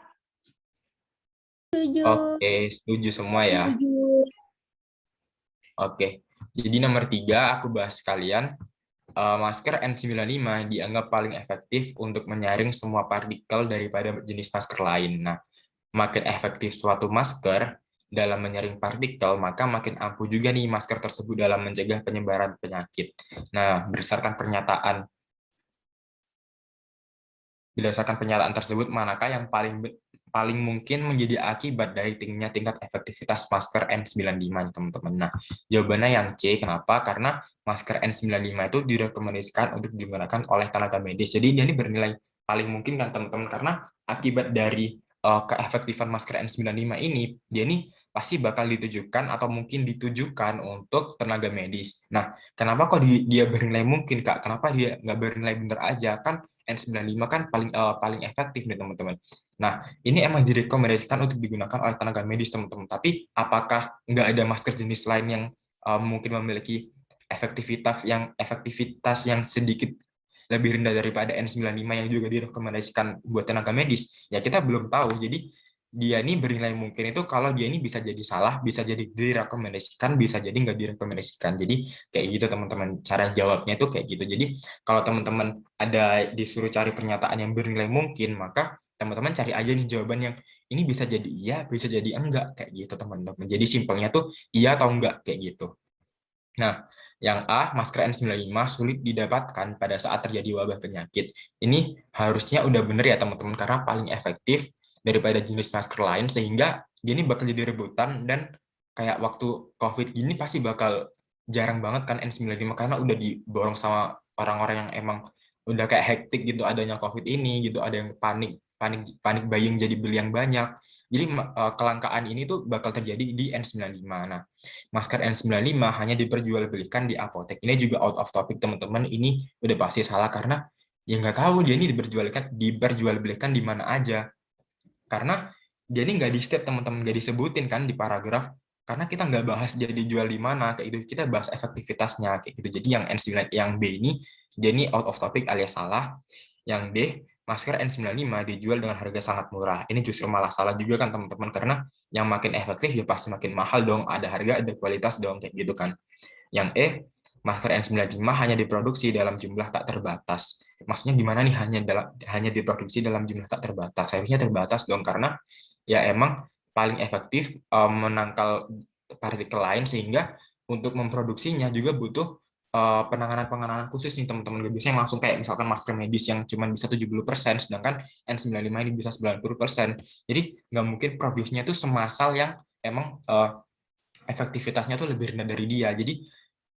Setuju. Oke, setuju semua ya. Oke, jadi nomor 3 aku bahas sekalian. Masker N95 dianggap paling efektif untuk menyaring semua partikel daripada jenis masker lain. Nah, makin efektif suatu masker dalam menyaring partikel, maka makin ampuh juga nih masker tersebut dalam mencegah penyebaran penyakit. Nah, berdasarkan pernyataan tersebut, manakah yang paling mungkin menjadi akibat dari tingginya tingkat efektivitas masker N95, teman-teman? Nah, jawabannya yang C. Kenapa? Karena masker N95 itu direkomendasikan untuk digunakan oleh tenaga medis. Jadi dia ini bernilai paling mungkin kan, teman-teman, karena akibat dari keefektifan masker N95 ini, dia ini pasti bakal ditujukan atau mungkin ditujukan untuk tenaga medis. Nah, kenapa kok dia bernilai mungkin, Kak? Kenapa dia nggak bernilai benar aja? Kan N95 kan paling efektif nih, teman-teman. Nah, ini emang direkomendasikan untuk digunakan oleh tenaga medis, teman-teman. Tapi apakah nggak ada masker jenis lain yang mungkin memiliki efektivitas yang sedikit lebih rendah daripada N95 yang juga direkomendasikan buat tenaga medis? Ya kita belum tahu. Jadi dia ini bernilai mungkin itu kalau dia ini bisa jadi salah, bisa jadi direkomendasikan, bisa jadi nggak direkomendasikan. Jadi kayak gitu, teman-teman. Cara jawabnya itu kayak gitu. Jadi kalau teman-teman ada disuruh cari pernyataan yang bernilai mungkin, maka teman-teman cari aja nih jawaban yang ini bisa jadi iya, bisa jadi enggak, kayak gitu, teman-teman. Jadi simpelnya tuh iya atau enggak, kayak gitu. Nah, yang A, masker N95 sulit didapatkan pada saat terjadi wabah penyakit. Ini harusnya udah bener ya, teman-teman, karena paling efektif daripada jenis masker lain, sehingga dia ini bakal jadi rebutan, dan kayak waktu COVID gini pasti bakal jarang banget kan N95, karena udah diborong sama orang-orang yang emang udah kayak hektik gitu adanya COVID ini gitu, ada yang panik panik panik buying jadi beli yang banyak. Jadi kelangkaan ini tuh bakal terjadi di N95. Nah, masker N95 hanya diperjualbelikan di apotek. Ini juga out of topic, teman-teman. Ini udah pasti salah karena ya nggak tahu dia ini diperjualbelikan di mana aja. Karena dia ini nggak di step, teman-teman, nggak disebutin kan di paragraf. Karena kita nggak bahas dia dijual di mana, kayak itu kita bahas efektivitasnya kayak gitu. Jadi yang N9, yang B ini dia ini out of topic alias salah. Yang D, masker N95 dijual dengan harga sangat murah. Ini justru malah salah juga kan, teman-teman, karena yang makin efektif ya pasti makin mahal dong, ada harga, ada kualitas dong, kayak gitu kan. Yang E, masker N95 hanya diproduksi dalam jumlah tak terbatas. Maksudnya gimana nih hanya diproduksi dalam jumlah tak terbatas? Harusnya terbatas dong, karena ya emang paling efektif menangkal partikel lain, sehingga untuk memproduksinya juga butuh penanganan khusus nih, teman-teman. Gak bisa yang langsung kayak misalkan masker medis yang cuma bisa 70%, sedangkan N95 ini bisa 90%. Jadi nggak mungkin produksinya itu semassal yang emang efektivitasnya tuh lebih rendah dari dia. Jadi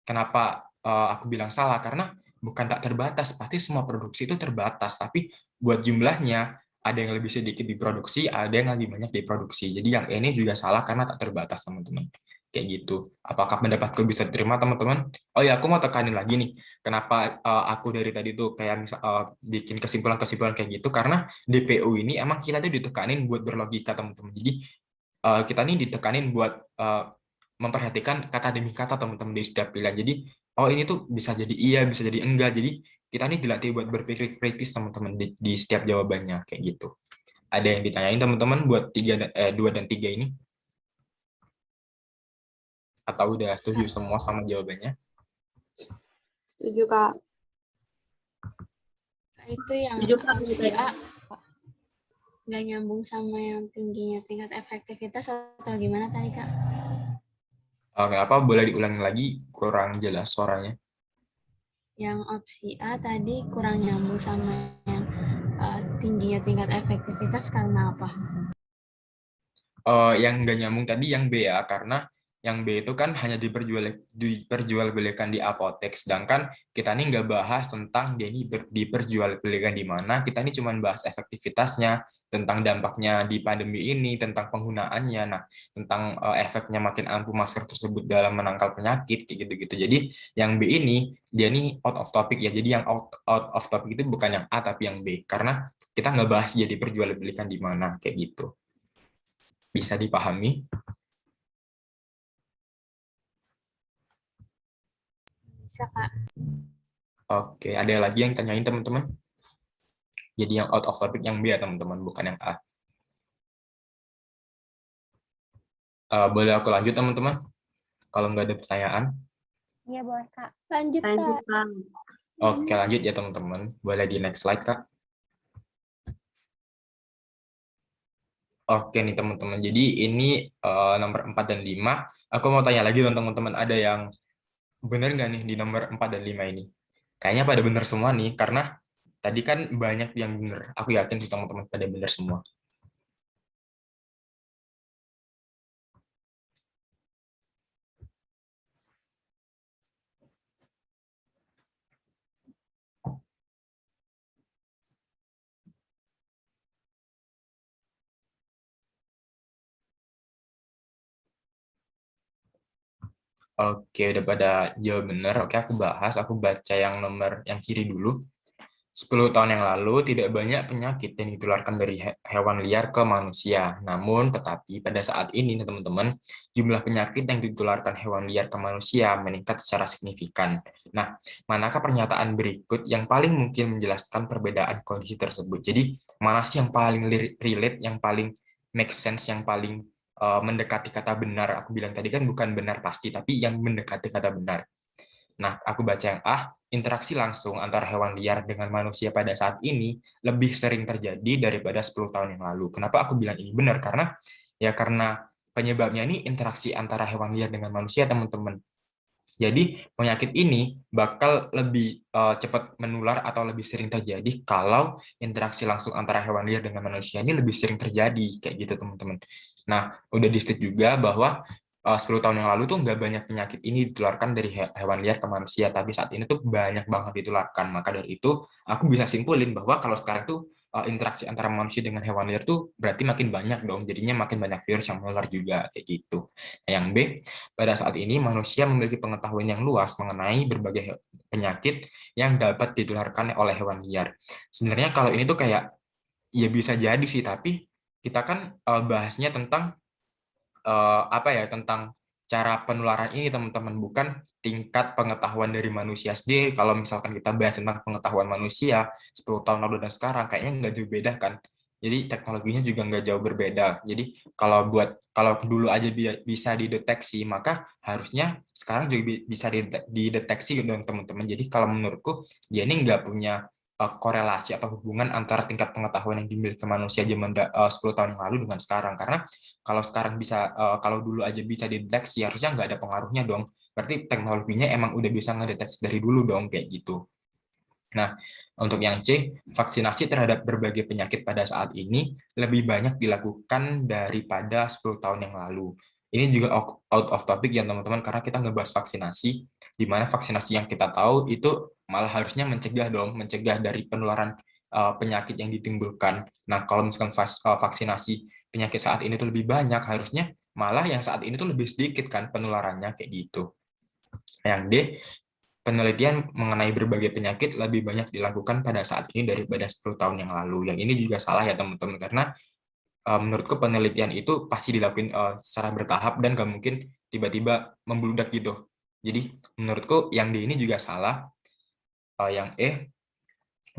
kenapa aku bilang salah? Karena bukan tak terbatas, pasti semua produksi itu terbatas, tapi buat jumlahnya ada yang lebih sedikit diproduksi, ada yang lebih banyak diproduksi. Jadi yang ini juga salah karena tak terbatas, teman-teman. Kayak gitu. Apakah pendapatku bisa diterima, teman-teman? Oh ya, aku mau tekanin lagi nih. Kenapa aku dari tadi tuh kayak misal bikin kesimpulan-kesimpulan kayak gitu? Karena DPU ini emang kita tuh ditekanin buat berlogika, teman-teman. Jadi kita nih ditekanin buat memperhatikan kata demi kata, teman-teman, di setiap pilihan. Jadi oh ini tuh bisa jadi iya, bisa jadi enggak. Jadi kita nih dilatih buat berpikir kritis, teman-teman, di setiap jawabannya kayak gitu. Ada yang ditanyain, teman-teman, buat 2 dan 3 ini? Atau udah setuju semua sama jawabannya? Setuju, Kak. Itu yang Setuju, Kak. opsi A nggak nyambung sama yang tingginya tingkat efektivitas atau gimana tadi, Kak? Kenapa? Boleh diulangi lagi, kurang jelas suaranya. Yang opsi A tadi kurang nyambung sama yang tingginya tingkat efektivitas karena apa? Yang nggak nyambung tadi yang B ya, karena Yang B itu kan hanya diperjualbelikan di apotek, sedangkan kita ini nggak bahas tentang dia ini diperjualbelikan di mana, kita ini cuma bahas efektivitasnya, tentang dampaknya di pandemi ini, tentang penggunaannya, nah tentang efeknya makin ampuh masker tersebut dalam menangkal penyakit, kayak gitu-gitu. Jadi yang B ini, dia ini out of topic ya, jadi yang out of topic itu bukan yang A tapi yang B, karena kita nggak bahas dia diperjualbelikan di mana, kayak gitu. Bisa dipahami? Bisa, Kak. Oke, ada lagi yang tanyain teman-teman? Jadi yang out of topic yang B ya teman-teman, bukan yang A. Boleh aku lanjut teman-teman? Kalau nggak ada pertanyaan. Iya, boleh, Kak. Lanjut, Lanjut, Kak. Kak. Oke, lanjut ya teman-teman. Boleh di next slide, Kak. Oke nih teman-teman. Jadi ini nomor 4 dan 5. Aku mau tanya lagi dong teman-teman, ada yang benar nggak nih di nomor 4 dan 5 ini? Kayaknya pada benar semua nih, karena tadi kan banyak yang benar. Aku yakin sih teman-teman pada benar semua. Oke, udah pada jawab benar. Oke, aku bahas. Aku baca yang nomor yang kiri dulu. 10 tahun yang lalu, tidak banyak penyakit yang ditularkan dari hewan liar ke manusia. Namun, tetapi pada saat ini, teman-teman, jumlah penyakit yang ditularkan hewan liar ke manusia meningkat secara signifikan. Nah, manakah pernyataan berikut yang paling mungkin menjelaskan perbedaan kondisi tersebut? Jadi, mana sih yang paling relate, yang paling make sense, yang paling mendekati kata benar? Aku bilang tadi kan bukan benar pasti, tapi yang mendekati kata benar. Nah, aku baca yang A, interaksi langsung antara hewan liar dengan manusia pada saat ini lebih sering terjadi daripada 10 tahun yang lalu. Kenapa aku bilang ini benar? Karena penyebabnya ini interaksi antara hewan liar dengan manusia, teman-teman. Jadi penyakit ini bakal lebih cepat menular atau lebih sering terjadi kalau interaksi langsung antara hewan liar dengan manusia ini lebih sering terjadi, kayak gitu teman-teman. Nah, udah di-state juga bahwa 10 tahun yang lalu tuh nggak banyak penyakit ini ditularkan dari hewan liar ke manusia, tapi saat ini tuh banyak banget ditularkan. Maka dari itu, aku bisa simpulin bahwa kalau sekarang tuh interaksi antara manusia dengan hewan liar tuh berarti makin banyak dong, jadinya makin banyak virus yang menular juga, kayak gitu. Nah, yang B, pada saat ini, manusia memiliki pengetahuan yang luas mengenai berbagai penyakit yang dapat ditularkan oleh hewan liar. Sebenarnya kalau ini tuh kayak, ya bisa jadi sih, tapi kita kan bahasnya tentang tentang cara penularan ini teman-teman, bukan tingkat pengetahuan dari manusia sendiri. Kalau misalkan kita bahas tentang pengetahuan manusia 10 tahun lalu dan sekarang, kayaknya nggak jauh beda kan. Jadi teknologinya juga nggak jauh berbeda. Jadi kalau dulu aja bisa dideteksi, maka harusnya sekarang juga bisa dideteksi dong teman-teman. Jadi kalau menurutku dia ini nggak punya korelasi atau hubungan antara tingkat pengetahuan yang dimiliki manusia zaman 10 tahun yang lalu dengan sekarang. Karena kalau sekarang bisa, kalau dulu aja bisa dideteksi, harusnya nggak ada pengaruhnya dong. Berarti teknologinya emang udah bisa ngedeteksi dari dulu dong, kayak gitu. Nah, untuk yang C, vaksinasi terhadap berbagai penyakit pada saat ini lebih banyak dilakukan daripada 10 tahun yang lalu. Ini juga out of topic ya teman-teman, karena kita ngebahas vaksinasi, di mana vaksinasi yang kita tahu itu malah harusnya mencegah dong, mencegah dari penularan penyakit yang ditimbulkan. Nah, kalau misalkan vaksinasi penyakit saat ini tuh lebih banyak, harusnya malah yang saat ini tuh lebih sedikit kan penularannya, kayak gitu. Yang D, penelitian mengenai berbagai penyakit lebih banyak dilakukan pada saat ini daripada 10 tahun yang lalu. Yang ini juga salah ya teman-teman, karena menurutku penelitian itu pasti dilakukan secara bertahap dan gak mungkin tiba-tiba membludak gitu. Jadi menurutku yang D ini juga salah. Yang E,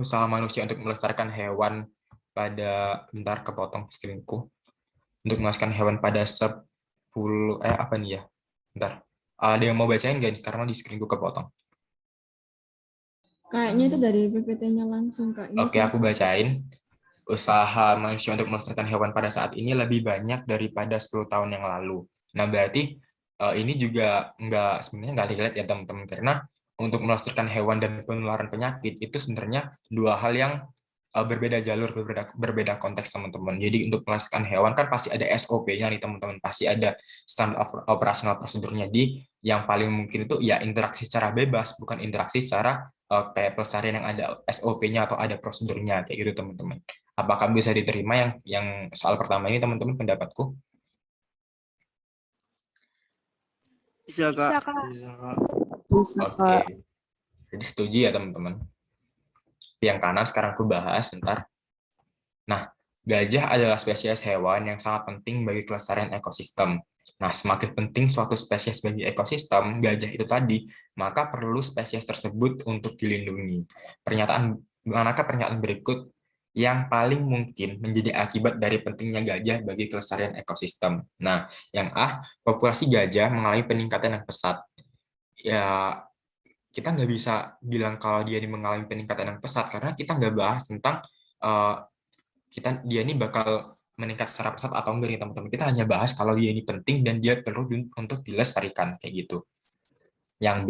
usaha manusia untuk melestarikan hewan pada, bentar kepotong screenku, untuk melestarikan hewan pada 10, apa nih ya, bentar. Ada yang mau bacain gak nih, karena di screenku kepotong. Kayaknya itu dari PPT-nya langsung, Kak. Ini Oke, aku bacain. Usaha manusia untuk melestarikan hewan pada saat ini lebih banyak daripada 10 tahun yang lalu. Nah, berarti ini juga sebenarnya nggak relate ya teman-teman, karena untuk melestarikan hewan dan penularan penyakit itu sebenarnya dua hal yang berbeda jalur, berbeda konteks teman-teman. Jadi untuk melestarikan hewan kan pasti ada SOP-nya nih teman-teman, pasti ada standar operasional prosedurnya. Di yang paling mungkin itu ya interaksi secara bebas, bukan interaksi secara kayak pelestarian yang ada SOP-nya atau ada prosedurnya kayak gitu teman-teman. Apakah bisa diterima yang soal pertama ini teman-teman pendapatku? Bisa, Bisa, Kak. Kak. Bisa, Oke, Kak. jadi setuju ya teman-teman. Yang kanan sekarang aku bahas sebentar. Nah, gajah adalah spesies hewan yang sangat penting bagi kelestarian ekosistem. Nah, semakin penting suatu spesies bagi ekosistem gajah itu tadi, maka perlu spesies tersebut untuk dilindungi. Manakah pernyataan berikut yang paling mungkin menjadi akibat dari pentingnya gajah bagi kelestarian ekosistem? Nah, yang A, populasi gajah mengalami peningkatan yang pesat. Ya, kita nggak bisa bilang kalau dia ini mengalami peningkatan yang pesat karena kita nggak bahas tentang eh, dia ini bakal meningkat secara pesat atau enggak nih teman-teman. Kita hanya bahas kalau dia ini penting dan dia perlu untuk dilestarikan kayak gitu. Yang B,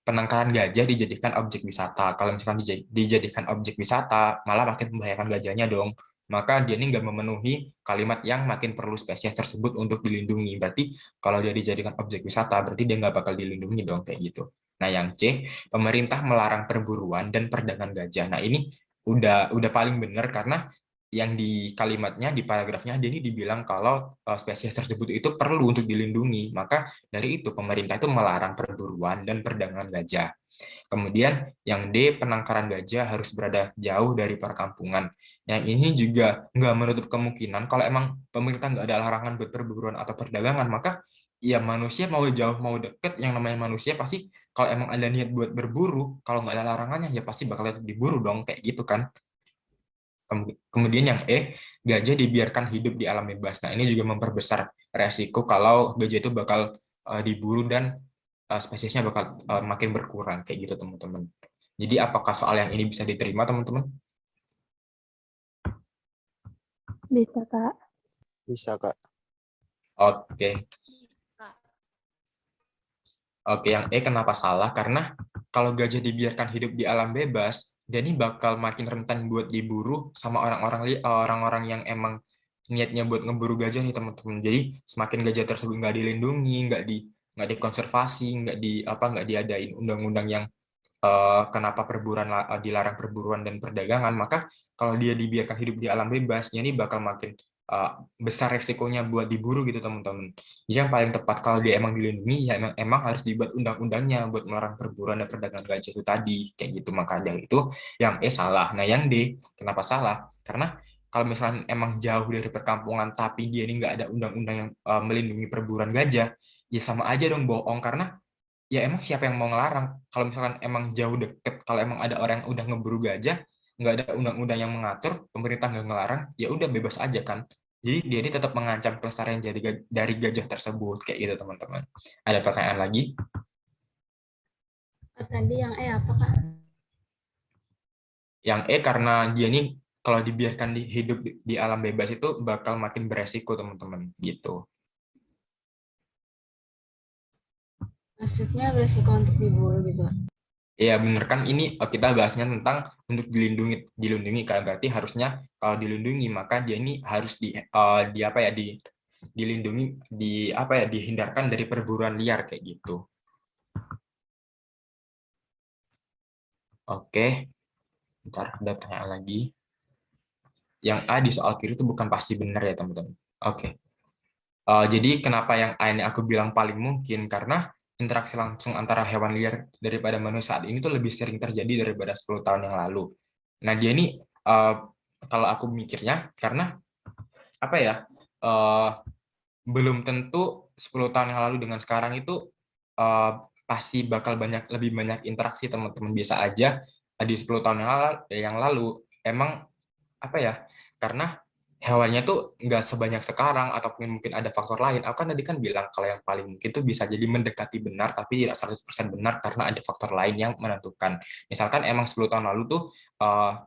penangkaran gajah dijadikan objek wisata. Kalau misalkan dijadikan objek wisata, malah makin membahayakan gajahnya dong. Maka dia ini nggak memenuhi kalimat yang makin perlu spesies tersebut untuk dilindungi. Berarti kalau dia dijadikan objek wisata, berarti dia nggak bakal dilindungi dong kayak gitu. Nah yang C, pemerintah melarang perburuan dan perdagangan gajah. Nah ini udah paling benar karena yang di kalimatnya, di paragrafnya, dia ini dibilang kalau spesies tersebut itu perlu untuk dilindungi. Maka dari itu pemerintah itu melarang perburuan dan perdagangan gajah. Kemudian yang D, penangkaran gajah harus berada jauh dari perkampungan. Yang ini juga nggak menutup kemungkinan kalau emang pemerintah nggak ada larangan buat perburuan atau perdagangan, maka ya manusia mau jauh mau deket, yang namanya manusia pasti kalau emang ada niat buat berburu, kalau nggak ada larangannya ya pasti bakal diburu dong kayak gitu kan. Kemudian yang E, gajah dibiarkan hidup di alam bebas. Nah, ini juga memperbesar resiko kalau gajah itu bakal diburu dan spesiesnya bakal makin berkurang kayak gitu, teman-teman. Jadi apakah soal yang ini bisa diterima, teman-teman? Bisa, Kak. Bisa, Kak. Oke. Oke, yang E kenapa salah? Karena kalau gajah dibiarkan hidup di alam bebas, dia ini bakal makin rentan buat diburu sama orang-orang yang emang niatnya buat ngeburu gajah nih teman-teman. Jadi semakin gajah tersebut nggak dilindungi, nggak dikonservasi, nggak diadain undang-undang yang kenapa dilarang perburuan dan perdagangan, maka kalau dia dibiarkan hidup di alam bebas, ini bakal makin besar resikonya buat diburu gitu teman-teman. Jadi yang paling tepat kalau dia emang dilindungi, ya emang harus dibuat undang-undangnya buat melarang perburuan dan perdagangan gajah itu tadi, kayak gitu. Maka dari itu yang E salah. Nah yang D, kenapa salah? Karena kalau misalnya emang jauh dari perkampungan tapi dia ini nggak ada undang-undang yang melindungi perburuan gajah, ya sama aja dong bohong, karena ya emang siapa yang mau ngelarang? Kalau misalkan emang jauh deket, kalau emang ada orang yang udah ngeburu gajah, nggak ada undang-undang yang mengatur, pemerintah nggak ngelarang, ya udah bebas aja kan. Jadi dia ini tetap mengancam kelestarian dari gajah tersebut, kayak gitu teman-teman. Ada pertanyaan lagi? Tadi yang E apa, Kak? Yang E karena dia ini kalau dibiarkan hidup di alam bebas itu bakal makin beresiko teman-teman, gitu. Maksudnya beresiko untuk diburu gitu, Kak? Ya bener kan, ini kita bahasnya tentang untuk dilindungi kan, berarti harusnya kalau dilindungi maka dia ini harus dilindungi, dihindarkan dari perburuan liar kayak gitu. Oke, ntar ada pertanyaan lagi. Yang A di soal kiri itu bukan pasti benar ya teman-teman. Oke. Jadi kenapa yang A ini aku bilang paling mungkin, karena interaksi langsung antara hewan liar daripada manusia saat ini tuh lebih sering terjadi daripada 10 tahun yang lalu. Nah dia ini kalau aku mikirnya karena apa ya, belum tentu 10 tahun yang lalu dengan sekarang itu pasti bakal lebih banyak interaksi teman-teman. Biasa aja di 10 tahun yang lalu emang apa ya, karena hewannya tuh nggak sebanyak sekarang ataupun mungkin ada faktor lain. Aku kan tadi kan bilang kalau yang paling mungkin itu bisa jadi mendekati benar tapi tidak 100% benar karena ada faktor lain yang menentukan. Misalkan emang 10 tahun lalu tuh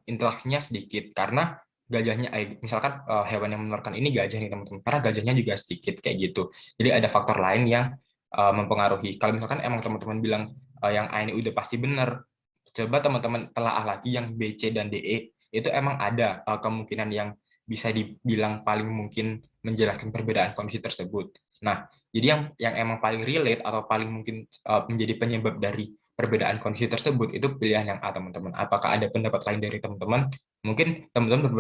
interaksinya sedikit karena gajahnya, misalkan hewan yang menularkan ini gajah nih teman-teman, karena gajahnya juga sedikit kayak gitu. Jadi ada faktor lain yang mempengaruhi. Kalau misalkan emang teman-teman bilang yang A ini udah pasti benar, coba teman-teman telaah lagi yang B, C, dan DE itu emang ada kemungkinan yang bisa dibilang paling mungkin menjelaskan perbedaan kondisi tersebut. Nah, jadi yang emang paling relate atau paling mungkin menjadi penyebab dari perbedaan kondisi tersebut itu pilihan yang A, teman-teman. Apakah ada pendapat lain dari teman-teman? Mungkin teman-teman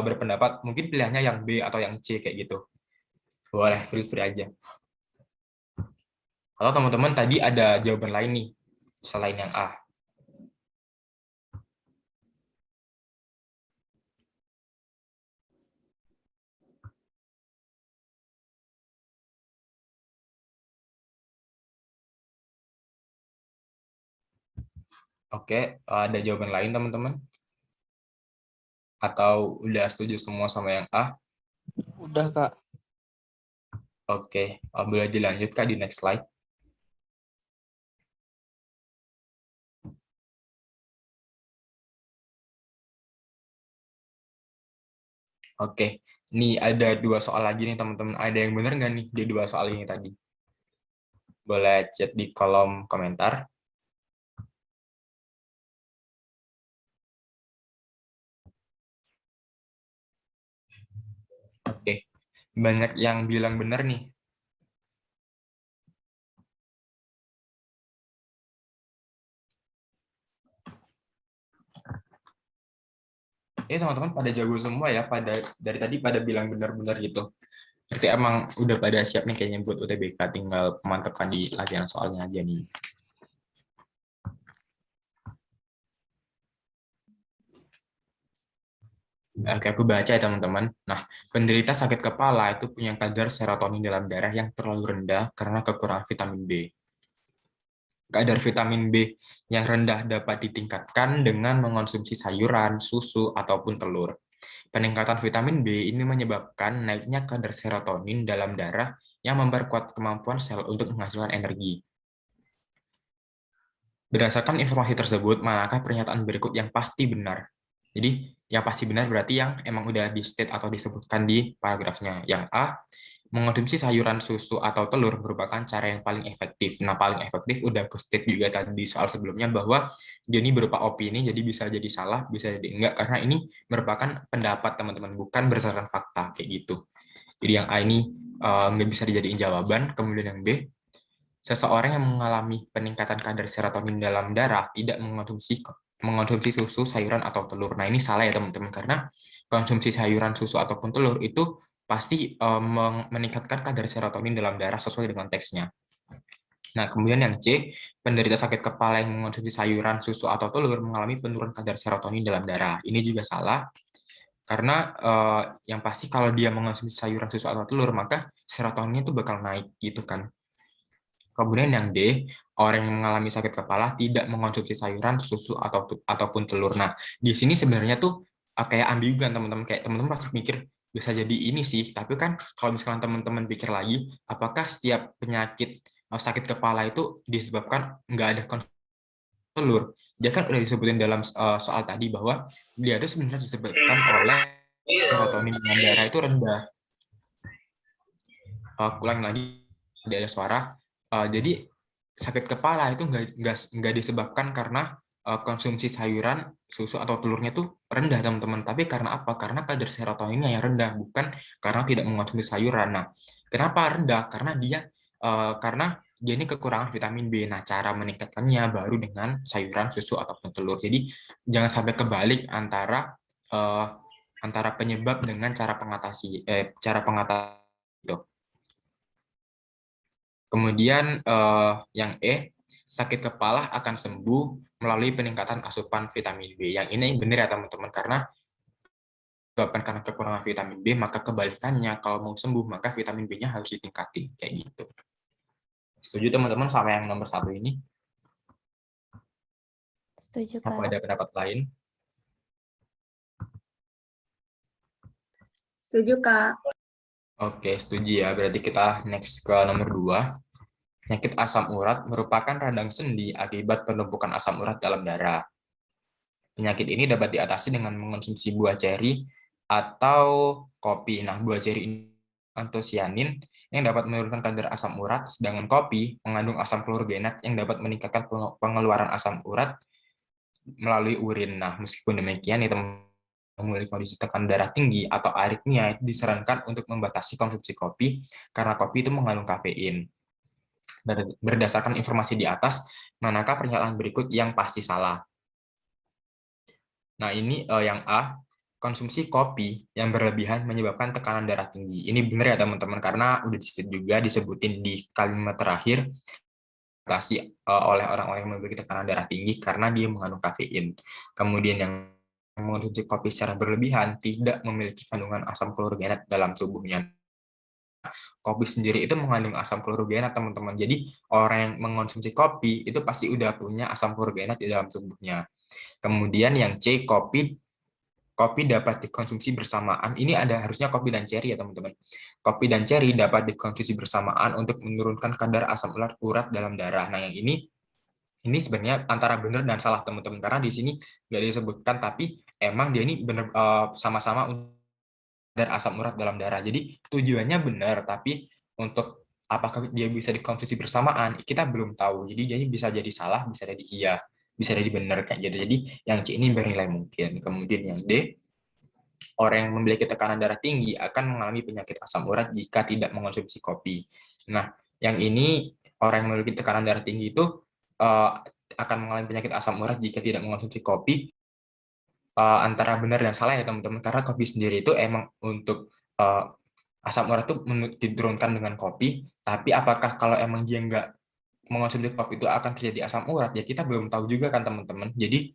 berpendapat mungkin pilihannya yang B atau yang C kayak gitu. Boleh free aja. Kalau teman-teman tadi ada jawaban lain nih selain yang A. Oke, ada jawaban lain teman-teman? Atau udah setuju semua sama yang A? Udah, Kak. Oke, boleh dilanjut Kak di next slide. Oke, nih ada 2 soal lagi nih teman-teman. Ada yang benar nggak nih di 2 soal ini tadi? Boleh chat di kolom komentar. Oke, banyak yang bilang benar nih. Teman-teman pada jago semua ya, pada dari tadi pada bilang benar-benar gitu. Berarti emang udah pada siap nih kayaknya buat UTBK, tinggal pemantapan di latihan soalnya aja nih. Oke, aku baca ya teman-teman. Nah, penderita sakit kepala itu punya kadar serotonin dalam darah yang terlalu rendah karena kekurangan vitamin B. Kadar vitamin B yang rendah dapat ditingkatkan dengan mengonsumsi sayuran, susu, ataupun telur. Peningkatan vitamin B ini menyebabkan naiknya kadar serotonin dalam darah yang memperkuat kemampuan sel untuk menghasilkan energi. Berdasarkan informasi tersebut, manakah pernyataan berikut yang pasti benar? Jadi, yang pasti benar berarti yang emang udah di state atau disebutkan di paragrafnya. Yang A, mengonsumsi sayuran, susu, atau telur merupakan cara yang paling efektif. Nah, paling efektif udah ke state juga tadi soal sebelumnya bahwa dia ini berupa opini, jadi bisa jadi salah, bisa jadi enggak, karena ini merupakan pendapat teman-teman, bukan berdasarkan fakta, kayak gitu. Jadi yang A ini nggak bisa dijadiin jawaban. Kemudian yang B, seseorang yang mengalami peningkatan kadar serotonin dalam darah tidak mengonsumsi susu, sayuran, atau telur. Nah, ini salah ya teman-teman, karena konsumsi sayuran, susu, ataupun telur itu pasti meningkatkan kadar serotonin dalam darah sesuai dengan teksnya. Nah, kemudian yang C, penderita sakit kepala yang mengonsumsi sayuran, susu, atau telur mengalami penurunan kadar serotonin dalam darah. Ini juga salah, karena yang pasti kalau dia mengonsumsi sayuran, susu, atau telur, maka serotoninnya itu bakal naik gitu kan. Kemudian yang D, orang yang mengalami sakit kepala tidak mengonsumsi sayuran, susu, ataupun telur. Nah, di sini sebenarnya tuh kayak ambigu kan teman-teman. Kayak teman-teman pasti mikir, bisa jadi ini sih. Tapi kan kalau misalkan teman-teman pikir lagi, apakah setiap penyakit sakit kepala itu disebabkan nggak ada konsumsi telur? Dia kan udah disebutin dalam soal tadi bahwa dia itu sebenarnya disebabkan oleh serotonin dalam darah itu rendah. Ulang lagi, ada suara. Jadi sakit kepala itu nggak disebabkan karena konsumsi sayuran, susu, atau telurnya tuh rendah teman-teman. Tapi karena apa? Karena kadar serotoninnya yang rendah, bukan karena tidak mengonsumsi sayuran. Nah, kenapa rendah? Karena dia ini kekurangan vitamin B. Nah, cara meningkatkannya baru dengan sayuran, susu, ataupun telur. Jadi jangan sampai kebalik antara penyebab dengan cara pengatasi itu. Kemudian yang E, sakit kepala akan sembuh melalui peningkatan asupan vitamin B. Yang ini benar ya teman-teman, karena disebabkan karena kekurangan vitamin B, maka kebalikannya kalau mau sembuh maka vitamin B-nya harus ditingkatin kayak gitu. Setuju teman-teman sama yang nomor 1 ini? Setuju, Kak. Apa ada pendapat lain? Setuju, Kak. Oke, setuju ya. Berarti kita next ke nomor 2. Penyakit asam urat merupakan radang sendi akibat penumpukan asam urat dalam darah. Penyakit ini dapat diatasi dengan mengonsumsi buah ceri atau kopi. Nah, buah ceri ini antosianin yang dapat menurunkan kadar asam urat, sedangkan kopi mengandung asam klorogenat yang dapat meningkatkan pengeluaran asam urat melalui urin. Nah, meskipun demikian, teman memiliki kondisi tekanan darah tinggi atau aritmia itu disarankan untuk membatasi konsumsi kopi karena kopi itu mengandung kafein. Berdasarkan informasi di atas, manakah pernyataan berikut yang pasti salah? Nah, ini yang A, konsumsi kopi yang berlebihan menyebabkan tekanan darah tinggi. Ini benar ya teman-teman, karena udah juga disebutin di kalimat terakhir, oleh orang-orang yang memiliki tekanan darah tinggi karena dia mengandung kafein. Kemudian yang mengonsumsi kopi secara berlebihan tidak memiliki kandungan asam klorogenat dalam tubuhnya. Kopi sendiri itu mengandung asam klorogenat, teman-teman. Jadi orang yang mengonsumsi kopi itu pasti udah punya asam klorogenat di dalam tubuhnya. Kemudian yang C, kopi dapat dikonsumsi bersamaan. Ini ada harusnya kopi dan ceri ya teman-teman. Kopi dan ceri dapat dikonsumsi bersamaan untuk menurunkan kadar asam urat dalam darah. Nah, yang ini sebenarnya antara benar dan salah teman-teman, karena di sini nggak disebutkan, tapi emang dia ini benar sama-sama kadar asam urat dalam darah. Jadi tujuannya benar, tapi untuk apakah dia bisa dikonsumsi bersamaan kita belum tahu. Jadi dia bisa jadi salah, bisa jadi iya, bisa jadi benar kayak gitu. Jadi yang C ini bernilai mungkin. Kemudian yang D, orang yang memiliki tekanan darah tinggi akan mengalami penyakit asam urat jika tidak mengonsumsi kopi. Nah, yang ini orang yang memiliki tekanan darah tinggi itu akan mengalami penyakit asam urat jika tidak mengonsumsi kopi. Antara benar dan salah ya teman-teman, karena kopi sendiri itu emang untuk asam urat itu diturunkan dengan kopi, tapi apakah kalau emang dia nggak mengonsumsi kopi itu akan terjadi asam urat, ya kita belum tahu juga kan teman-teman. Jadi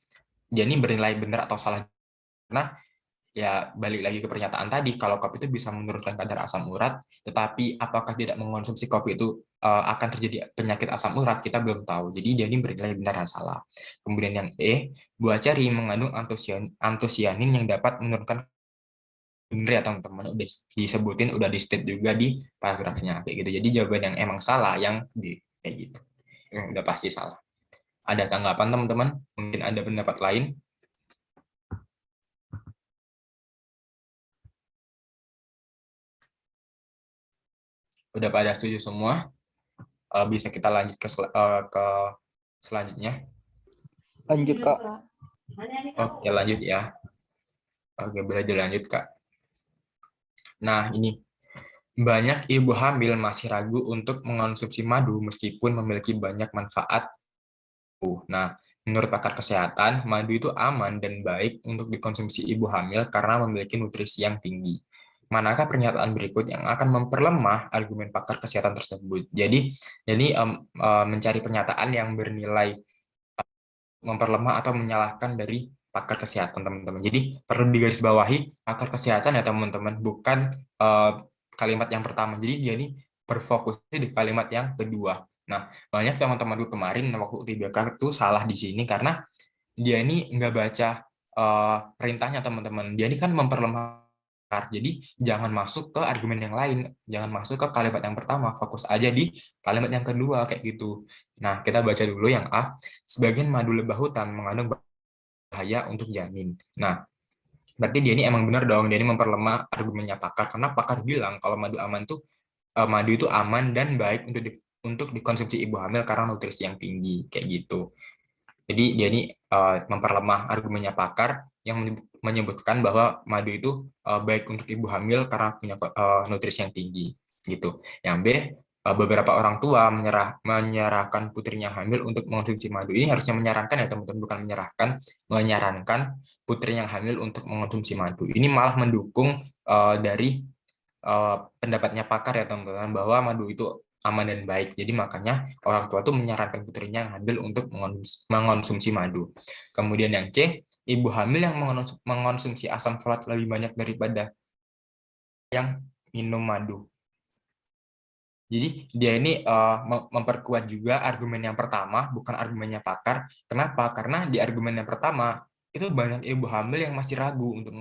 ini bernilai benar atau salah. Nah, ya balik lagi ke pernyataan tadi, kalau kopi itu bisa menurunkan kadar asam urat, tetapi apakah tidak mengonsumsi kopi itu akan terjadi penyakit asam urat, kita belum tahu. Jadi dia ini bernilai benar dan salah. Kemudian yang E, buah ceri mengandung antosianin yang dapat menurunkan, benar ya teman-teman, udah disebutin, udah di state juga di paragrafnya kayak gitu. Jadi jawaban yang emang salah yang D kayak gitu. Yang udah pasti salah. Ada tanggapan teman-teman? Mungkin ada pendapat lain? Udah pada setuju semua? Bisa kita lanjut ke selanjutnya. Lanjut, Kak. Oke, lanjut ya. Oke, boleh dilanjut, Kak. Nah, ini. Banyak ibu hamil masih ragu untuk mengonsumsi madu meskipun memiliki banyak manfaat. Nah, menurut pakar kesehatan, madu itu aman dan baik untuk dikonsumsi ibu hamil karena memiliki nutrisi yang tinggi. Manakah pernyataan berikut yang akan memperlemah argumen pakar kesehatan tersebut? Jadi mencari pernyataan yang bernilai memperlemah atau menyalahkan dari pakar kesehatan, teman-teman. Jadi perlu digarisbawahi, pakar kesehatan ya teman-teman, bukan kalimat yang pertama. Jadi dia ini berfokus di kalimat yang kedua. Nah, banyak teman-teman gue kemarin waktu UTBK itu salah di sini karena dia ini nggak baca perintahnya, teman-teman. Dia ini kan memperlemah. Jadi jangan masuk ke argumen yang lain, jangan masuk ke kalimat yang pertama, fokus aja di kalimat yang kedua kayak gitu. Nah, kita baca dulu yang A. Sebagian madu lebah hutan mengandung bahaya untuk janin. Nah, berarti dia ini emang benar dong, dia ini memperlemah argumennya pakar, karena pakar bilang kalau madu madu itu aman dan baik untuk dikonsumsi ibu hamil karena nutrisi yang tinggi kayak gitu. Jadi dia ini memperlemah argumennya pakar yang menyebutkan bahwa madu itu baik untuk ibu hamil karena punya nutrisi yang tinggi gitu. Yang B, beberapa orang tua menyerahkan putrinya hamil untuk mengonsumsi madu. Ini harusnya menyarankan ya teman-teman, bukan menyarankan putri yang hamil untuk mengonsumsi madu. Ini malah mendukung dari pendapatnya pakar ya teman-teman, bahwa madu itu aman dan baik. Jadi makanya orang tua tuh menyarankan putrinya yang hamil untuk mengonsumsi madu. Kemudian yang C, ibu hamil yang mengonsumsi asam folat lebih banyak daripada yang minum madu. Jadi dia ini memperkuat juga argumen yang pertama, bukan argumennya pakar. Kenapa? Karena di argumen yang pertama itu banyak ibu hamil yang masih ragu untuk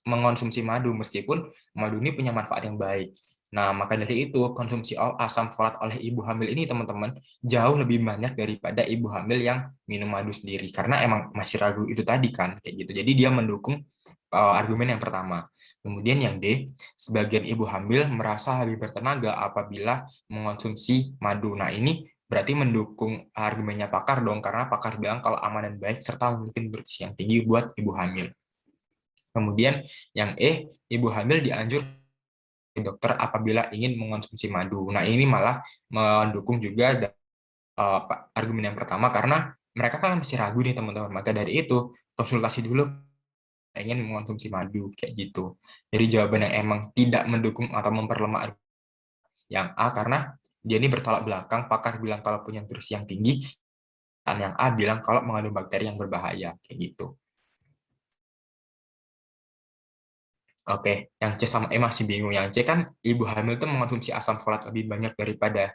mengonsumsi madu meskipun madu ini punya manfaat yang baik. Nah, maka dari itu konsumsi asam folat oleh ibu hamil ini teman-teman jauh lebih banyak daripada ibu hamil yang minum madu sendiri karena emang masih ragu itu tadi kan kayak gitu. Jadi dia mendukung argumen yang pertama. Kemudian yang D, sebagian ibu hamil merasa lebih bertenaga apabila mengonsumsi madu. Nah, ini berarti mendukung argumennya pakar dong, karena pakar bilang kalau aman dan baik serta memiliki nutrisi yang tinggi buat ibu hamil. Kemudian yang ibu hamil dianjurkan ke dokter apabila ingin mengonsumsi madu. Nah, ini malah mendukung juga argumen yang pertama karena mereka kan masih ragu nih teman-teman. Maka dari itu, konsultasi dulu ingin mengonsumsi madu kayak gitu. Jadi jawaban yang emang tidak mendukung atau memperlemah yang A karena dia ini bertolak belakang, pakar bilang kalau punya nutrisi yang tinggi, dan yang A bilang kalau mengandung bakteri yang berbahaya kayak gitu. Oke, yang C sama E masih bingung. Yang C kan ibu hamil itu mengonsumsi asam folat lebih banyak daripada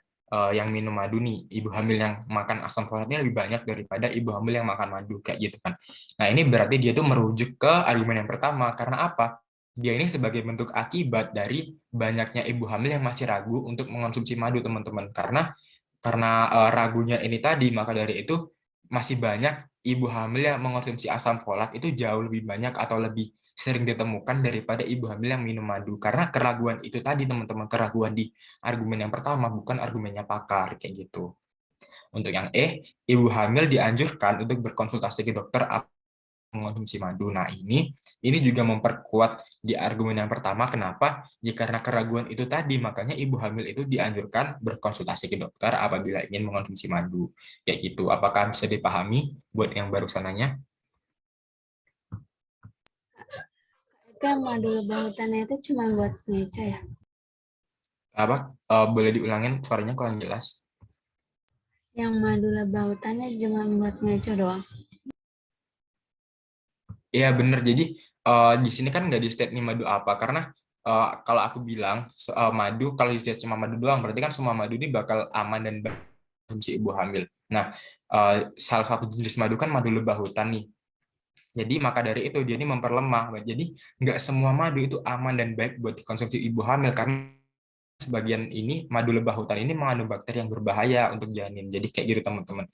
yang minum madu nih. Ibu hamil yang makan asam folatnya lebih banyak daripada ibu hamil yang makan madu kayak gitu kan. Nah, ini berarti dia tuh merujuk ke argumen yang pertama. Karena apa? Dia ini sebagai bentuk akibat dari banyaknya ibu hamil yang masih ragu untuk mengonsumsi madu, teman-teman. Karena ragunya ini tadi, maka dari itu masih banyak ibu hamil yang mengonsumsi asam folat itu jauh lebih banyak atau lebih sering ditemukan daripada ibu hamil yang minum madu. Karena keraguan itu tadi, teman-teman, keraguan di argumen yang pertama, bukan argumennya pakar, kayak gitu. Untuk yang ibu hamil dianjurkan untuk berkonsultasi ke dokter mengonsumsi madu. Nah, ini juga memperkuat di argumen yang pertama. Kenapa? Ya karena keraguan itu tadi, makanya ibu hamil itu dianjurkan berkonsultasi ke dokter apabila ingin mengonsumsi madu. Kayak gitu. Apakah bisa dipahami buat yang baru sananya? Itu yang madu lebah hutannya itu cuma buat ngeco ya? Apa? Boleh diulangin suaranya kurang jelas. Yang madu lebah hutannya cuma buat ngeco doang. Iya bener, jadi di sini kan nggak di state nih madu apa, karena kalau aku bilang madu, kalau di state cuma madu doang, berarti kan semua madu ini bakal aman dan baik konsumsi ibu hamil. Nah, salah satu jenis madu kan madu lebah hutan nih. Jadi maka dari itu dia ini memperlemah. Jadi nggak semua madu itu aman dan baik buat dikonsumsi ibu hamil, karena sebagian ini madu lebah hutan ini mengandung bakteri yang berbahaya untuk janin. Jadi kayak gitu teman-teman.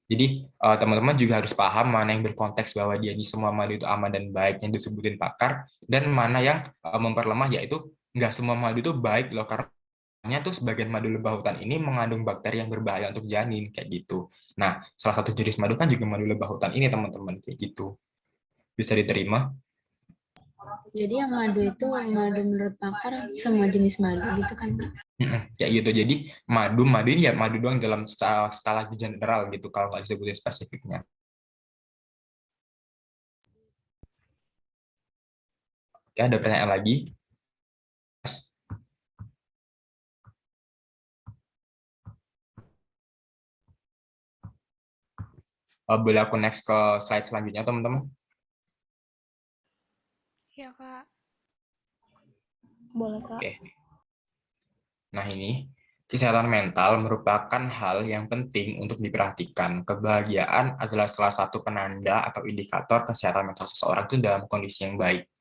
Jadi teman-teman juga harus paham mana yang berkonteks bahwa dia ini semua madu itu aman dan baik yang disebutin pakar, dan mana yang memperlemah, yaitu nggak semua madu itu baik loh, karena tuh sebagian madu lebah hutan ini mengandung bakteri yang berbahaya untuk janin kayak gitu. Nah, salah satu jenis madu kan juga madu lebah hutan ini teman-teman kayak gitu. Bisa diterima? Jadi yang madu itu madu menurut pakar semua jenis madu gitu kan? Kayak gitu. Jadi madu ini ya madu doang dalam skala general gitu kalau nggak disebutin spesifiknya. Oke, ada pertanyaan lagi? Boleh aku next ke slide selanjutnya, teman-teman? Iya, Kak. Boleh, Kak. Oke. Nah, ini kesehatan mental merupakan hal yang penting untuk diperhatikan. Kebahagiaan adalah salah satu penanda atau indikator kesehatan mental seseorang itu dalam kondisi yang baik.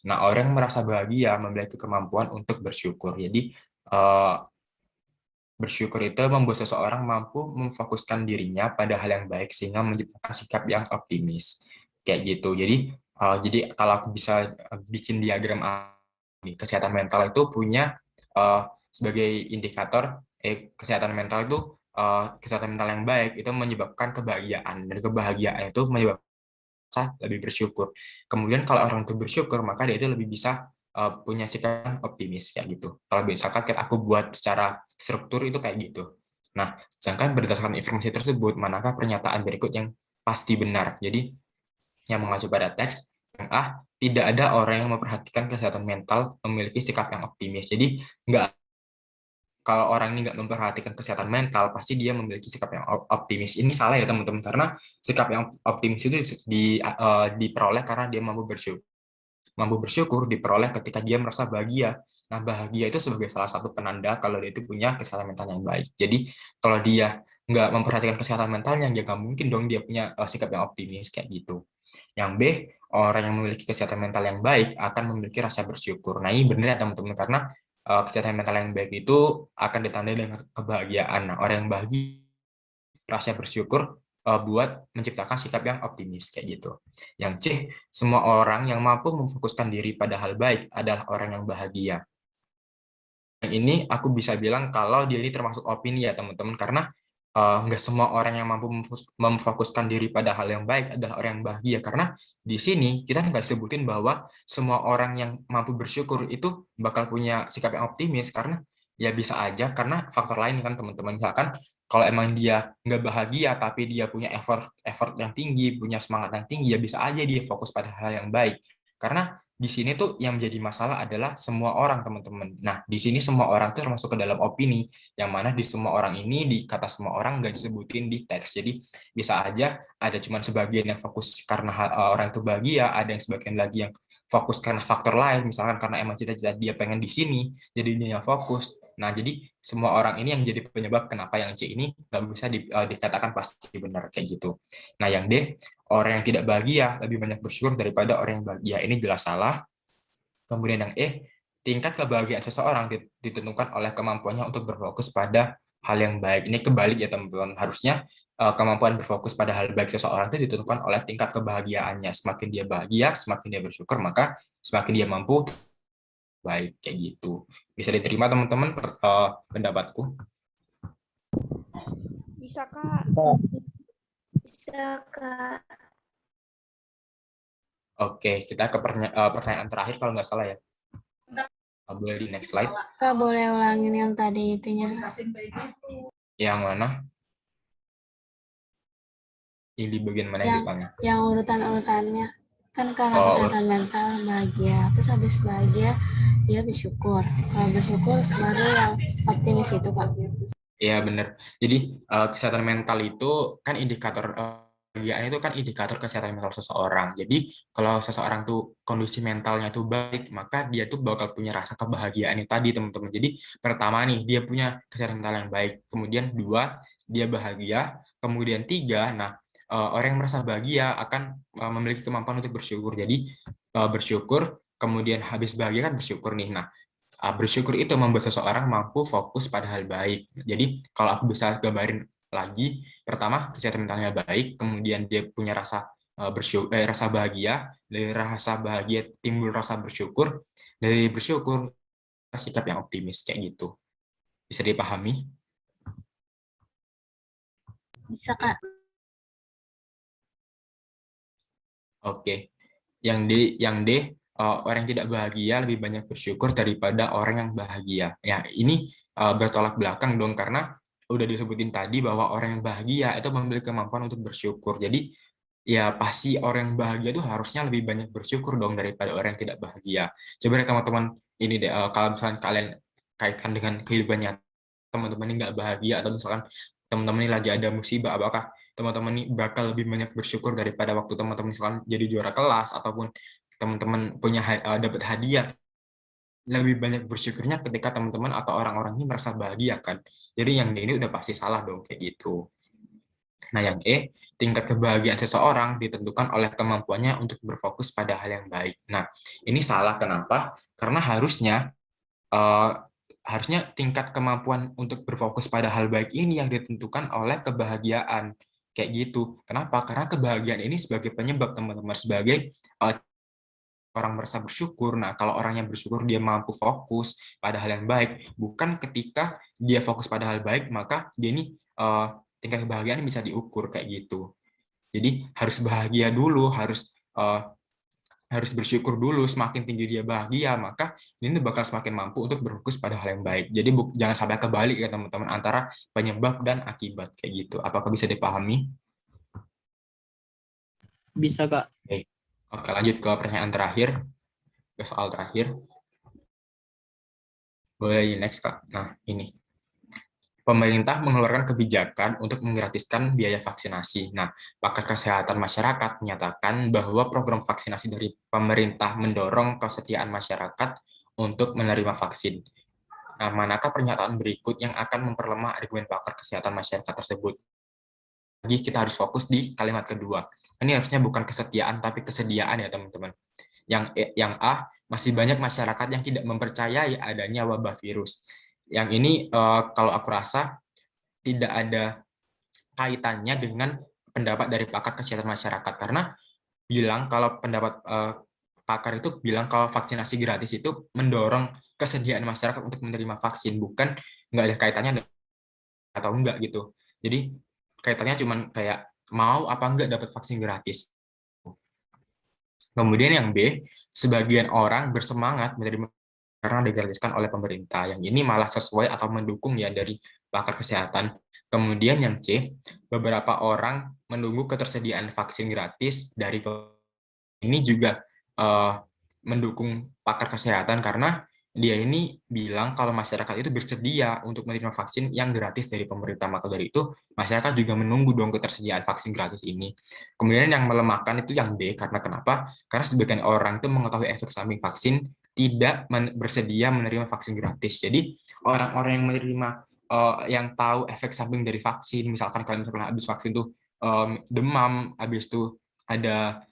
Nah, orang yang merasa bahagia memiliki kemampuan untuk bersyukur. Jadi, bersyukur itu membuat seseorang mampu memfokuskan dirinya pada hal yang baik sehingga menciptakan sikap yang optimis. Kayak gitu. Jadi kalau aku bisa bikin diagram kesehatan mental itu punya sebagai indikator kesehatan mental itu kesehatan mental yang baik itu menyebabkan kebahagiaan, dan kebahagiaan itu menyebabkan lebih bersyukur. Kemudian kalau orang itu bersyukur, maka dia itu lebih bisa punya sikap yang optimis kayak gitu. Kalau misalkan aku buat secara struktur itu kayak gitu. Nah, sedangkan berdasarkan informasi tersebut, manakah pernyataan berikut yang pasti benar? Jadi, yang mengacu pada teks, yang A, tidak ada orang yang memperhatikan kesehatan mental memiliki sikap yang optimis. Jadi, kalau orang ini nggak memperhatikan kesehatan mental, pasti dia memiliki sikap yang optimis. Ini salah ya teman-teman, karena sikap yang optimis itu diperoleh karena dia mampu bersyukur. Mampu bersyukur diperoleh ketika dia merasa bahagia. Nah, bahagia itu sebagai salah satu penanda kalau dia itu punya kesehatan mental yang baik. Jadi, kalau dia nggak memperhatikan kesehatan mentalnya, ya nggak mungkin dong dia punya sikap yang optimis kayak gitu. Yang B, orang yang memiliki kesehatan mental yang baik akan memiliki rasa bersyukur. Nah, ini benar ya teman-teman, karena kesehatan mental yang baik itu akan ditandai dengan kebahagiaan. Nah, orang yang bahagia, rasa bersyukur buat menciptakan sikap yang optimis kayak gitu. Yang C, semua orang yang mampu memfokuskan diri pada hal baik adalah orang yang bahagia. Yang ini aku bisa bilang kalau dia ini termasuk opini ya teman-teman, karena nggak semua orang yang mampu memfokuskan diri pada hal yang baik adalah orang yang bahagia, karena di sini kita nggak sebutin bahwa semua orang yang mampu bersyukur itu bakal punya sikap yang optimis, karena ya bisa aja karena faktor lain kan teman-teman. Misalkan kalau emang dia nggak bahagia tapi dia punya effort yang tinggi, punya semangat yang tinggi, ya bisa aja dia fokus pada hal yang baik. Karena di sini tuh yang menjadi masalah adalah semua orang, teman-teman. Nah, di sini semua orang tuh termasuk ke dalam opini, yang mana di semua orang ini, di kata semua orang nggak disebutin di teks. Jadi bisa aja ada cuman sebagian yang fokus karena orang itu bahagia, ada yang sebagian lagi yang fokus karena faktor lain, misalkan karena emang cita-cita dia pengen di sini, jadi dia yang fokus. Nah, jadi semua orang ini yang jadi penyebab kenapa yang C ini nggak bisa dikatakan pasti benar kayak gitu. Nah, yang D, orang yang tidak bahagia lebih banyak bersyukur daripada orang yang bahagia. Ini jelas salah. Kemudian yang E, tingkat kebahagiaan seseorang ditentukan oleh kemampuannya untuk berfokus pada hal yang baik. Ini kebalik ya teman-teman. Harusnya kemampuan berfokus pada hal baik seseorang itu ditentukan oleh tingkat kebahagiaannya. Semakin dia bahagia, semakin dia bersyukur, maka semakin dia mampu baik kayak gitu. Bisa diterima teman-teman pendapatku? Bisa, Kak. Bisa, Kak. Oke, kita ke pertanyaan terakhir kalau nggak salah ya. Boleh di next slide. Kak, boleh ulangin yang tadi itunya? Yang mana? Ini di bagian mana yang dipanggil? Yang urutan-urutannya. Kan kalau kesehatan mental bahagia, terus habis bahagia dia bersyukur. Kalau bersyukur baru yang optimis itu, Pak. Iya benar. Jadi kesehatan mental itu kan indikator kebahagiaan itu kan indikator kesehatan mental seseorang. Jadi kalau seseorang tuh kondisi mentalnya tuh baik, maka dia tuh bakal punya rasa kebahagiaan itu tadi teman-teman. Jadi pertama nih dia punya kesehatan mental yang baik. Kemudian 2 dia bahagia. Kemudian 3, nah orang yang merasa bahagia akan memiliki kemampuan untuk bersyukur. Jadi bersyukur, kemudian habis bahagia kan bersyukur nih. Nah, bersyukur itu membuat seseorang mampu fokus pada hal baik. Jadi kalau aku bisa gambarin lagi, pertama kesehatan mentalnya baik, kemudian dia punya rasa rasa bahagia, dari rasa bahagia timbul rasa bersyukur, dari bersyukur sikap yang optimis kayak gitu. Bisa dipahami? Bisa, Kak. Oke. Yang D, orang yang tidak bahagia lebih banyak bersyukur daripada orang yang bahagia. Ya, ini bertolak belakang dong, karena udah disebutin tadi bahwa orang yang bahagia itu memiliki kemampuan untuk bersyukur. Jadi ya pasti orang yang bahagia itu harusnya lebih banyak bersyukur dong daripada orang yang tidak bahagia. Coba teman-teman ini deh, kalau misalnya kalian kaitkan dengan kehidupan nyata, teman-teman ini nggak bahagia, atau misalkan teman-teman ini lagi ada musibah, apakah teman-teman ini bakal lebih banyak bersyukur daripada waktu teman-teman misalkan jadi juara kelas, ataupun teman-teman punya dapat hadiah? Lebih banyak bersyukurnya ketika teman-teman atau orang-orang ini merasa bahagia kan. Jadi yang ini udah pasti salah dong kayak gitu. Nah, yang E, tingkat kebahagiaan seseorang ditentukan oleh kemampuannya untuk berfokus pada hal yang baik. Nah, ini salah kenapa? Karena eh, harusnya tingkat kemampuan untuk berfokus pada hal baik ini yang ditentukan oleh kebahagiaan. Kayak gitu. Kenapa? Karena kebahagiaan ini sebagai penyebab teman-teman, sebagai orang merasa bersyukur. Nah, kalau orang yang bersyukur dia mampu fokus pada hal yang baik, bukan ketika dia fokus pada hal baik, maka dia ini tingkat kebahagiaan bisa diukur kayak gitu. Jadi harus bahagia dulu, harus bersyukur dulu. Semakin tinggi dia bahagia, maka ini bakal semakin mampu untuk berfokus pada hal yang baik. Jadi jangan sampai kebalik ya teman-teman, antara penyebab dan akibat kayak gitu. Apakah bisa dipahami? Bisa, Kak. Oke, lanjut ke pertanyaan terakhir, ke soal terakhir. Boleh next, Kak. Nah, ini. Pemerintah mengeluarkan kebijakan untuk menggratiskan biaya vaksinasi. Nah, pakar kesehatan masyarakat menyatakan bahwa program vaksinasi dari pemerintah mendorong kesetiaan masyarakat untuk menerima vaksin. Nah, manakah pernyataan berikut yang akan memperlemah argumen pakar kesehatan masyarakat tersebut? Lagi kita harus fokus di kalimat kedua. Ini harusnya bukan kesetiaan, tapi kesediaan ya teman-teman. Yang A, masih banyak masyarakat yang tidak mempercayai adanya wabah virus. Yang ini kalau aku rasa tidak ada kaitannya dengan pendapat dari pakar kesehatan masyarakat, karena bilang kalau pendapat pakar itu bilang kalau vaksinasi gratis itu mendorong kesediaan masyarakat untuk menerima vaksin, bukan nggak ada kaitannya atau enggak gitu. Jadi kaitannya cuman kayak mau apa enggak dapat vaksin gratis. Kemudian yang B, sebagian orang bersemangat menerima karena digratiskan oleh pemerintah. Yang ini malah sesuai atau mendukung ya dari pakar kesehatan. Kemudian yang C, beberapa orang menunggu ketersediaan vaksin gratis dari ini juga mendukung pakar kesehatan karena dia ini bilang kalau masyarakat itu bersedia untuk menerima vaksin yang gratis dari pemerintah. Maka dari itu masyarakat juga menunggu dong ketersediaan vaksin gratis ini. Kemudian yang melemahkan itu yang D, karena kenapa? Karena sebagian orang itu mengetahui efek samping vaksin tidak bersedia menerima vaksin gratis. Jadi orang-orang yang menerima yang tahu efek samping dari vaksin, misalkan kalian misalkan habis vaksin tuh demam, habis itu ada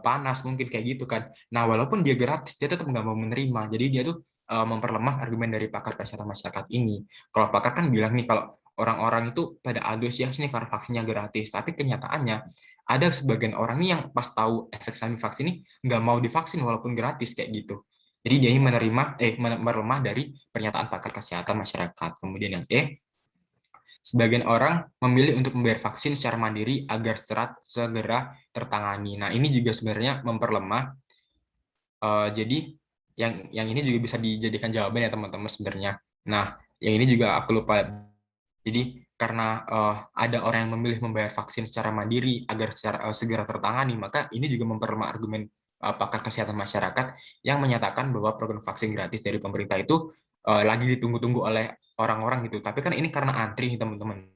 panas mungkin kayak gitu kan. Nah walaupun dia gratis dia tetap nggak mau menerima. Jadi dia tuh memperlemah argumen dari pakar kesehatan masyarakat ini. Kalau pakar kan bilang nih kalau orang-orang itu pada antusias nih karena vaksinnya gratis, tapi kenyataannya ada sebagian orang nih yang pas tahu efek samping vaksin ini nggak mau divaksin walaupun gratis kayak gitu. Jadi dia ini melemah dari pernyataan pakar kesehatan masyarakat. Kemudian yang E, sebagian orang memilih untuk membayar vaksin secara mandiri agar segera tertangani. Nah, ini juga sebenarnya memperlemah. Jadi yang ini juga bisa dijadikan jawaban ya teman-teman sebenarnya. Nah, yang ini juga aku lupa. Jadi karena ada orang yang memilih membayar vaksin secara mandiri agar segera tertangani, maka ini juga memperlemah argumen pakar kesehatan masyarakat yang menyatakan bahwa program vaksin gratis dari pemerintah itu lagi ditunggu-tunggu oleh orang-orang gitu. Tapi kan ini karena antri nih teman-teman.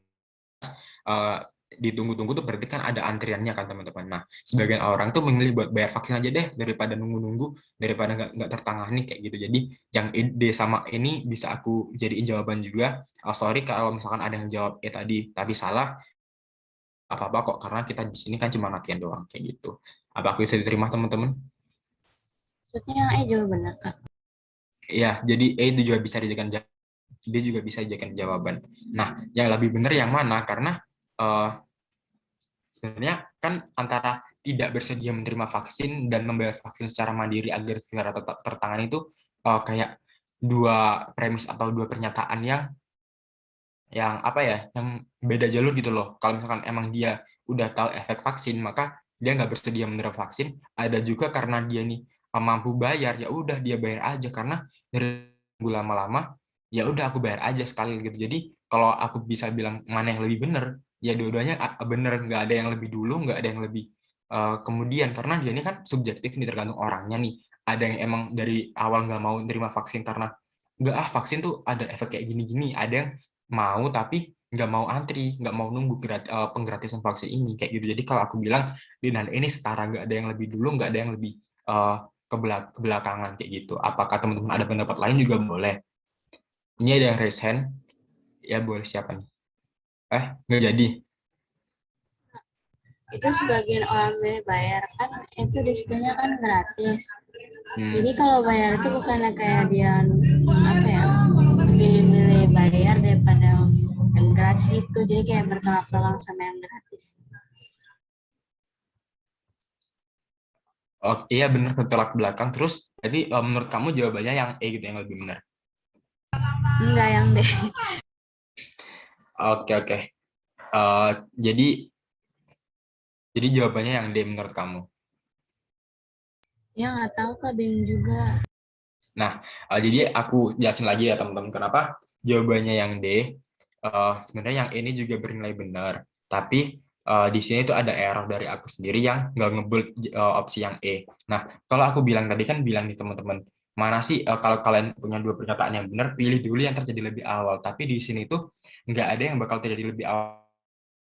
Ditunggu-tunggu tuh berarti kan ada antriannya kan teman-teman. Nah, sebagian orang tuh memilih buat bayar vaksin aja deh daripada nunggu-nunggu, daripada nggak tertangani kayak gitu. Jadi yang D sama ini bisa aku jadiin jawaban juga. Sorry kalau misalkan ada yang jawab tadi tapi salah, apa-apa kok karena kita di sini kan cuma latihan doang kayak gitu. Apa aku bisa diterima teman-teman? Maksudnya yang E juga benar, Kak. Iya, jadi E itu juga bisa dijadikan dia juga bisa dijadikan jawaban. Nah, yang lebih benar yang mana? Karena sebenarnya kan antara tidak bersedia menerima vaksin dan membayar vaksin secara mandiri agar segera tertangani itu kayak dua premis atau dua pernyataan yang apa ya, yang beda jalur gitu loh. Kalau misalkan emang dia udah tahu efek vaksin, maka dia nggak bersedia menerima vaksin. Ada juga karena dia nih mampu bayar, ya udah dia bayar aja karena dari lama-lama ya udah aku bayar aja sekali gitu. Jadi kalau aku bisa bilang mana yang lebih benar, ya dua-duanya benar, nggak ada yang lebih dulu, nggak ada yang lebih kemudian, karena dia ini kan subjektif nih tergantung orangnya nih. Ada yang emang dari awal nggak mau nerima vaksin karena nggak vaksin tuh ada efek kayak gini-gini. Ada yang mau tapi nggak mau antri, nggak mau nunggu penggratisan vaksin ini kayak gitu. Jadi kalau aku bilang di ini setara, nggak ada yang lebih dulu, nggak ada yang lebih kebelakangan kayak gitu. Apakah teman-teman ada pendapat lain juga boleh. Ini ada yang raise hand, ya boleh siapa nih? Nggak jadi. Itu sebagian orang bayar kan itu disitunya kan gratis. Jadi kalau bayar itu bukannya kayak dia apa ya, lebih milih bayar daripada yang gratis itu, jadi kayak bertolak belakang sama yang gratis. Oh iya benar, bertolak belakang. Terus jadi menurut kamu jawabannya yang E gitu yang lebih benar? Enggak, yang D. Oke. Jadi jawabannya yang D menurut kamu? Ya nggak tahu Kak, bingung juga. Nah, jadi aku jelasin lagi ya teman-teman kenapa jawabannya yang D. Sebenarnya yang ini juga bernilai benar, tapi di sini tuh ada error dari aku sendiri yang nggak nge-bold opsi yang E. Nah, kalau aku bilang tadi kan bilang nih teman-teman, mana sih kalau kalian punya dua pernyataan yang benar, pilih dulu yang terjadi lebih awal. Tapi di sini tuh nggak ada yang bakal terjadi lebih awal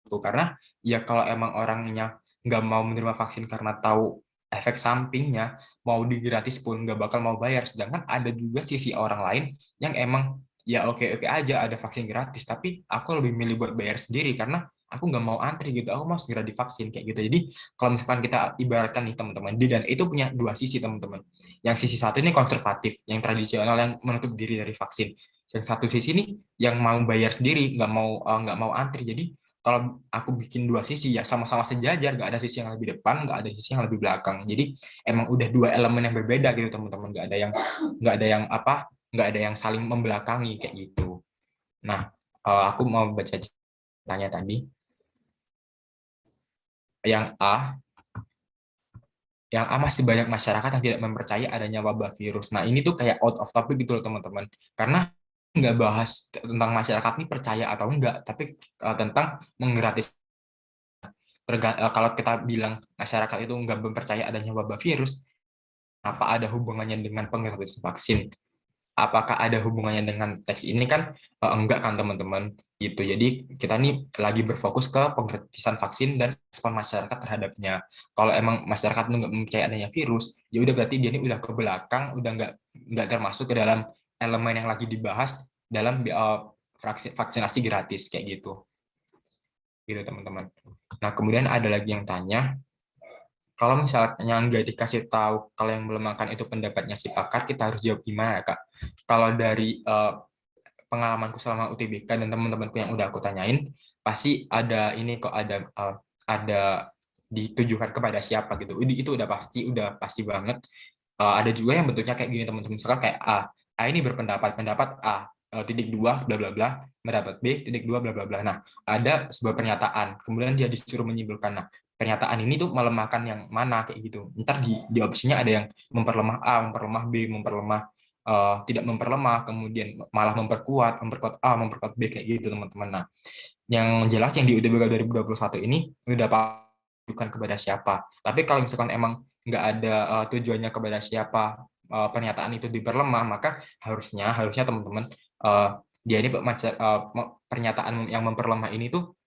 tuh, karena ya kalau emang orangnya nggak mau menerima vaksin karena tahu efek sampingnya, mau digratis pun nggak bakal mau bayar. Sedangkan ada juga sisi orang lain yang emang ya oke aja ada vaksin gratis, tapi aku lebih milih buat bayar sendiri karena aku nggak mau antri gitu, aku mau segera divaksin kayak gitu. Jadi kalau misalkan kita ibaratkan nih teman-teman, D dan itu punya dua sisi teman-teman. Yang sisi satu ini konservatif, yang tradisional, yang menutup diri dari vaksin. Yang satu sisi ini yang mau bayar sendiri, nggak mau antri. Jadi kalau aku bikin dua sisi ya sama-sama sejajar, nggak ada sisi yang lebih depan, nggak ada sisi yang lebih belakang. Jadi emang udah dua elemen yang berbeda gitu teman-teman, nggak ada yang saling membelakangi kayak gitu. Nah, aku mau baca tanya tadi. Yang A masih banyak masyarakat yang tidak mempercayai adanya wabah virus. Nah, ini tuh kayak out of topic gitu loh teman-teman. Karena nggak bahas tentang masyarakat ini percaya atau enggak, tapi tentang menggratis. Kalau kita bilang masyarakat itu nggak mempercayai adanya wabah virus, apa ada hubungannya dengan penggratis vaksin? Apakah ada hubungannya dengan teks ini kan enggak kan teman-teman gitu. Jadi kita nih lagi berfokus ke penggratisan vaksin dan respon masyarakat terhadapnya. Kalau emang masyarakat nggak percaya adanya virus, ya udah berarti dia ini udah ke belakang, udah nggak termasuk ke dalam elemen yang lagi dibahas dalam vaksinasi gratis kayak gitu teman-teman. Nah kemudian ada lagi yang tanya, kalau misalnya nggak dikasih tahu kalau yang melemahkan itu pendapatnya si pakar, kita harus jawab gimana Kak? Kalau dari pengalamanku selama UTBK dan teman-temanku yang udah aku tanyain, pasti ada ini kok, ada ditujukan kepada siapa gitu. Itu udah pasti banget. Ada juga yang bentuknya kayak gini teman-teman, misalkan kayak A ini pendapat A titik dua bla bla bla, mendapat B titik dua bla bla bla. Nah, ada sebuah pernyataan, kemudian dia disuruh menyimpulkan. Nah, pernyataan ini tuh melemahkan yang mana kayak gitu. Ntar di opsinya ada yang memperlemah A, memperlemah B, memperlemah tidak memperlemah, kemudian malah memperkuat A, memperkuat B kayak gitu teman-teman. Nah, yang jelas yang di UTBK 2021 ini udah bukan kepada siapa. Tapi kalau misalkan emang nggak ada tujuannya kepada siapa, pernyataan itu diperlemah, maka harusnya teman-teman dia ini pernyataan yang memperlemah ini tuh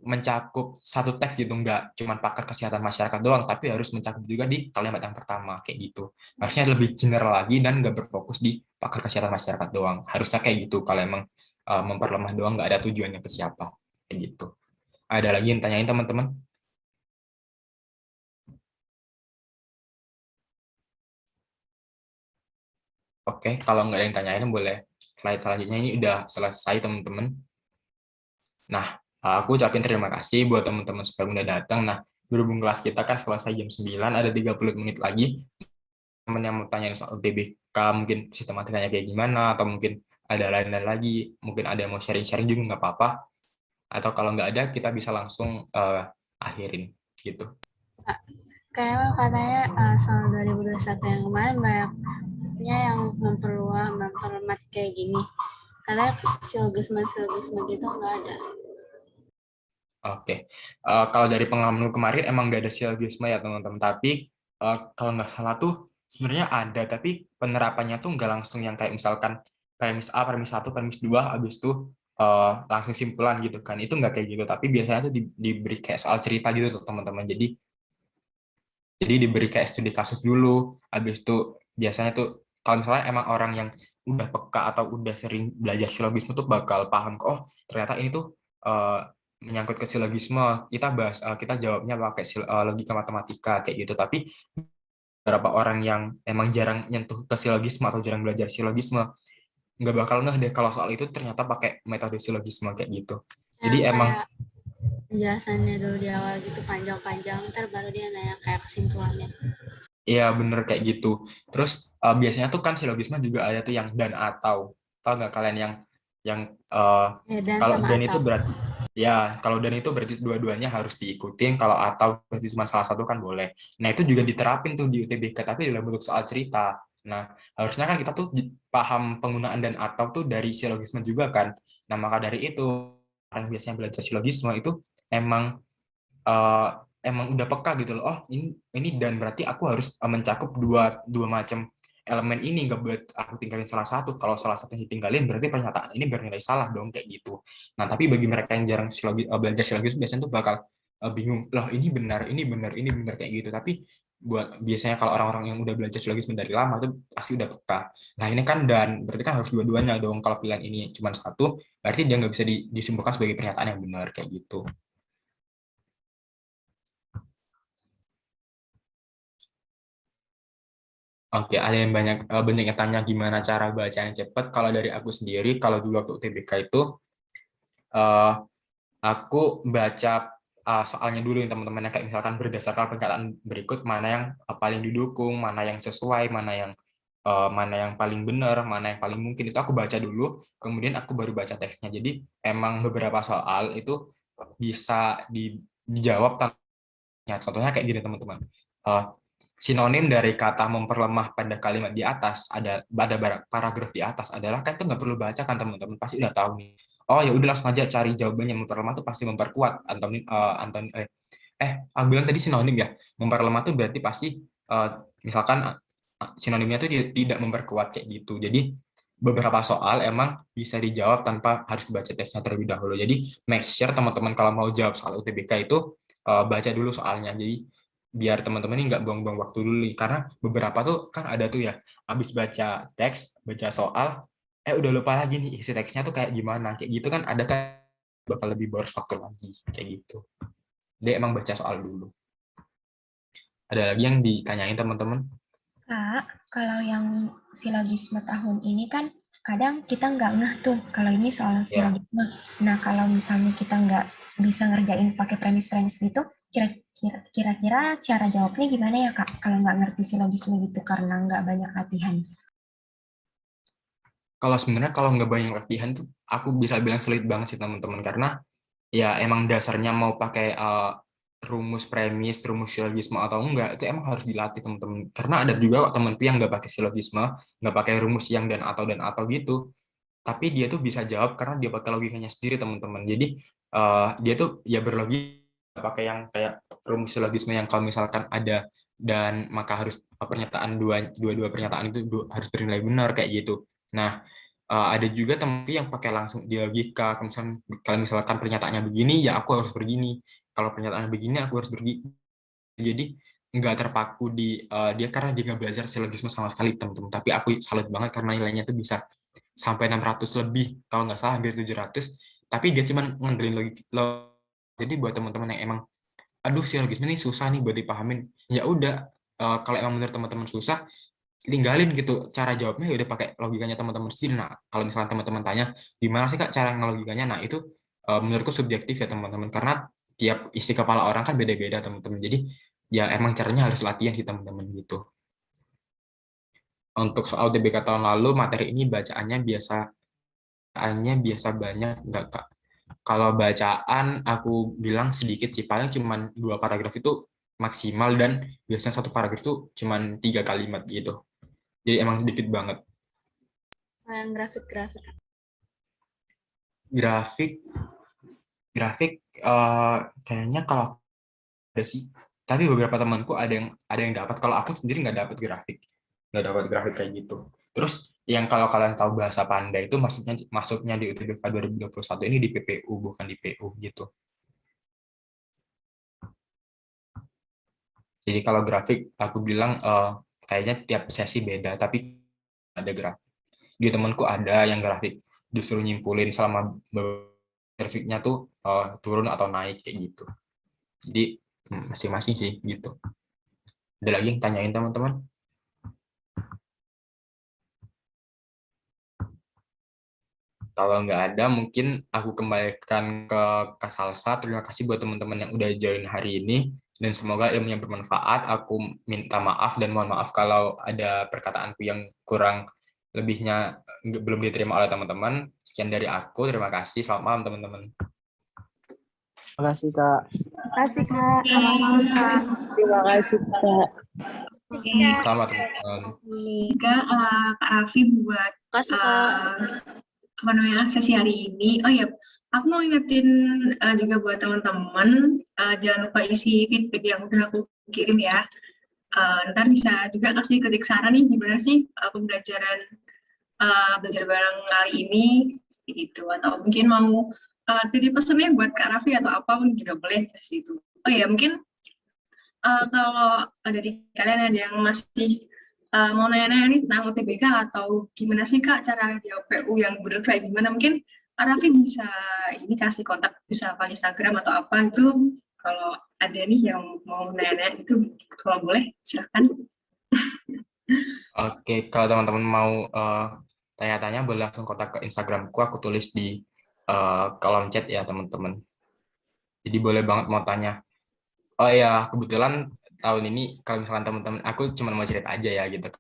mencakup satu teks gitu, nggak cuma pakar kesehatan masyarakat doang, tapi harus mencakup juga di kalimat yang pertama kayak gitu. Harusnya lebih general lagi dan nggak berfokus di pakar kesehatan masyarakat doang. Harusnya kayak gitu kalau emang memperlemah doang, nggak ada tujuannya ke siapa kayak gitu. Ada lagi yang tanyain teman-teman? Oke, kalau nggak ada yang tanyain boleh slide selanjutnya. Ini udah selesai teman-teman. Nah, aku ucapin terima kasih buat teman-teman supaya udah datang. Nah, berhubung kelas kita kan selesai jam 9, ada 30 menit lagi. Teman yang mau tanya soal UTBK, mungkin sistematikanya kayak gimana, atau mungkin ada lain-lain lagi, mungkin ada yang mau sharing-sharing juga nggak apa-apa. Atau kalau nggak ada, kita bisa langsung akhirin gitu. Kayaknya katanya soal 2021 yang kemarin banyaknya yang memperlemah kayak gini. Karena silogisme gitu nggak ada. Oke, kalau dari pengalaman kemarin emang nggak ada silogisme ya teman-teman. Tapi kalau nggak salah tuh sebenarnya ada, tapi penerapannya tuh nggak langsung yang kayak misalkan premis A, premis 1, premis 2, habis itu langsung simpulan gitu kan. Itu nggak kayak gitu, tapi biasanya tuh diberi kayak soal cerita gitu tuh teman-teman. Jadi diberi kayak studi kasus dulu, habis itu biasanya tuh kalau misalnya emang orang yang udah peka atau udah sering belajar silogisme tuh bakal paham kok, oh ternyata ini tuh menyangkut ke silogisme, kita jawabnya pakai logika matematika kayak gitu. Tapi beberapa orang yang emang jarang nyentuh ke silogisme atau jarang belajar silogisme nggak bakal ngeh deh kalau soal itu ternyata pakai metode silogisme kayak gitu. Jadi Yang emang kayak penjelasannya dulu di awal gitu panjang-panjang, ntar baru dia nanya kayak kesimpulannya. iya bener kayak gitu. Terus biasanya tuh kan silogisme juga ada tuh yang dan atau. Tahu nggak kalian yang Dan kalau sama dan atau. itu berarti ya kalau dan itu berarti dua-duanya harus diikutin, kalau atau berarti cuma salah satu kan boleh. Nah, itu juga diterapin tuh di UTBK tapi dalam bentuk soal cerita. Nah, harusnya kan kita tuh paham penggunaan dan atau tuh dari silogisme juga kan. Nah, maka dari itu orang biasanya belajar silogisme itu emang uh, emang udah peka gitu loh. Oh, ini dan berarti aku harus mencakup dua macam elemen ini, nggak boleh aku tinggalin salah satu. Kalau salah satu ditinggalin berarti pernyataan ini bernilai salah dong kayak gitu. Nah, tapi bagi mereka yang jarang belajar silogi biasanya tuh bakal bingung. Loh, ini benar kayak gitu. Tapi buat biasanya kalau orang-orang yang udah belajar silogisme dari lama tuh pasti udah peka. Nah, ini kan dan berarti kan harus dua-duanya dong. Kalau pilihan ini cuma satu, berarti dia nggak bisa disimpulkan sebagai pernyataan yang benar kayak gitu. Oke, ada yang banyak yang tanya gimana cara baca yang cepat. Kalau dari aku sendiri, kalau dulu waktu UTBK itu, eh, aku baca soalnya dulu yang teman-teman kayak misalkan berdasarkan pernyataan berikut mana yang paling didukung, mana yang sesuai, mana yang mana yang paling benar, mana yang paling mungkin itu aku baca dulu, kemudian aku baru baca teksnya. Jadi emang beberapa soal itu bisa dijawab tanpa, contohnya kayak gini teman-teman. Eh, Sinonim dari kata memperlemah pada kalimat di atas ada paragraf di atas adalah, kan itu nggak perlu baca kan teman-teman, pasti udah tahu nih. Oh ya udah, langsung aja cari jawabannya. Memperlemah itu pasti memperkuat. Aku bilang tadi sinonim ya. Memperlemah itu berarti pasti misalkan sinonimnya itu tidak memperkuat kayak gitu. Jadi beberapa soal emang bisa dijawab tanpa harus baca teksnya terlebih dahulu. Jadi make sure teman-teman kalau mau jawab soal UTBK itu baca dulu soalnya. Jadi biar teman-teman ini nggak buang-buang waktu dulu nih. Karena beberapa tuh kan ada tuh ya, habis baca teks, baca soal, udah lupa lagi nih isi teksnya tuh kayak gimana. Kayak gitu kan ada kan bakal lebih boros waktu lagi kayak gitu. Dia emang baca soal dulu. Ada lagi yang ditanyain teman-teman? Kak, kalau yang silogisme tahun ini kan kadang kita nggak ngeh tuh kalau ini soal Ya. silogisme. Nah, kalau misalnya kita nggak bisa ngerjain pakai premis-premis gitu, kira-kira cara jawabnya gimana ya Kak? Kalau nggak ngerti silogisme gitu karena nggak banyak latihan. Kalau sebenarnya kalau nggak banyak latihan tuh aku bisa bilang sulit banget sih teman-teman, karena ya emang dasarnya mau pakai rumus premis, rumus silogisme atau enggak itu emang harus dilatih teman-teman. Karena ada juga kok teman-teman yang nggak pakai silogisme, nggak pakai rumus yang dan atau gitu, tapi dia tuh bisa jawab karena dia pakai logikanya sendiri teman-teman. Jadi dia tuh ya berlogika, pakai yang kayak rumus silogisme yang kalau misalkan ada dan maka harus pernyataan dua pernyataan itu harus bernilai benar kayak gitu. Nah, ada juga teman yang pakai langsung di logika. Kalau misalkan pernyataannya begini, ya aku harus begini. Kalau pernyataannya begini, aku harus begini. Jadi nggak terpaku di dia, karena dia nggak belajar silogisme sama sekali teman-teman. Tapi aku salut banget karena nilainya tuh bisa sampai 600 lebih, kalau nggak salah hampir 700. Tapi dia cuma ngandelin logika. Jadi buat teman-teman yang emang aduh silogisme ini susah nih buat dipahamin, ya udah, kalau emang benar teman-teman susah, tinggalin gitu cara jawabnya, ya udah pakai logikanya teman-teman sendiri. Nah, kalau misalnya teman-teman tanya gimana sih Kak cara ngelogikanya, nah itu menurutku subjektif ya teman-teman, karena tiap isi kepala orang kan beda-beda teman-teman. Jadi ya emang caranya harus latihan sih teman-teman gitu. Untuk soal UTBK tahun lalu, materi ini bacaannya biasa banyak nggak Kak? Kalau bacaan aku bilang sedikit sih, paling cuma 2 paragraf itu maksimal, dan biasanya 1 paragraf itu cuma 3 kalimat gitu. Jadi emang sedikit banget. Yang grafik-grafik. Grafik kayaknya kalau ada sih, tapi beberapa temanku ada yang dapat. Kalau aku sendiri nggak dapat grafik kayak gitu. Terus yang kalau kalian tahu bahasa Panda itu masuknya di UTBK 2021 ini di PPU, bukan di PU gitu. Jadi kalau grafik aku bilang kayaknya tiap sesi beda, tapi ada grafik. Di temanku ada yang grafik disuruh nyimpulin selama grafiknya tuh turun atau naik kayak gitu. Jadi masing-masing sih gitu. Ada lagi yang tanyain teman-teman? Kalau nggak ada, mungkin aku kembalikan ke Kak Salsa. Terima kasih buat teman-teman yang udah join hari ini, dan semoga ilmunya bermanfaat. Aku minta maaf dan mohon maaf kalau ada perkataanku yang kurang lebihnya belum diterima oleh teman-teman. Sekian dari aku, terima kasih. Selamat malam teman-teman. Terima kasih Kak. Terima kasih, Kak. Selamat malam, Kak. Terima kasih Kak. Oke, Selamat teman-teman. juga Kak Raffi buat Kasih Kak. sesi hari ini. Oh ya, aku mau ingetin juga buat teman-teman, jangan lupa isi feedback yang udah aku kirim ya. Ntar bisa juga kasih kritik saran nih, gimana sih pembelajaran belajar bareng kali ini, gitu. Atau mungkin mau titip pesannya buat Kak Raffi atau apapun juga boleh ke situ. Oh ya, mungkin kalau dari kalian ada yang masih mau nanya-nanya nih tentang UTBK atau gimana sih Kak cara jawab PU yang benar kayak gimana, mungkin Kak Raffi bisa ini kasih kontak, bisa apa Instagram atau apa itu, kalau ada nih yang mau nanya-nanya itu, kalau boleh silahkan. Oke, kalau teman-teman mau tanya-tanya boleh langsung kontak ke Instagramku, aku tulis di kolom chat ya teman-teman. Jadi boleh banget mau tanya. Oh ya, kebetulan tahun ini kalau misalkan teman-teman, aku cuma mau cerita aja ya gitu.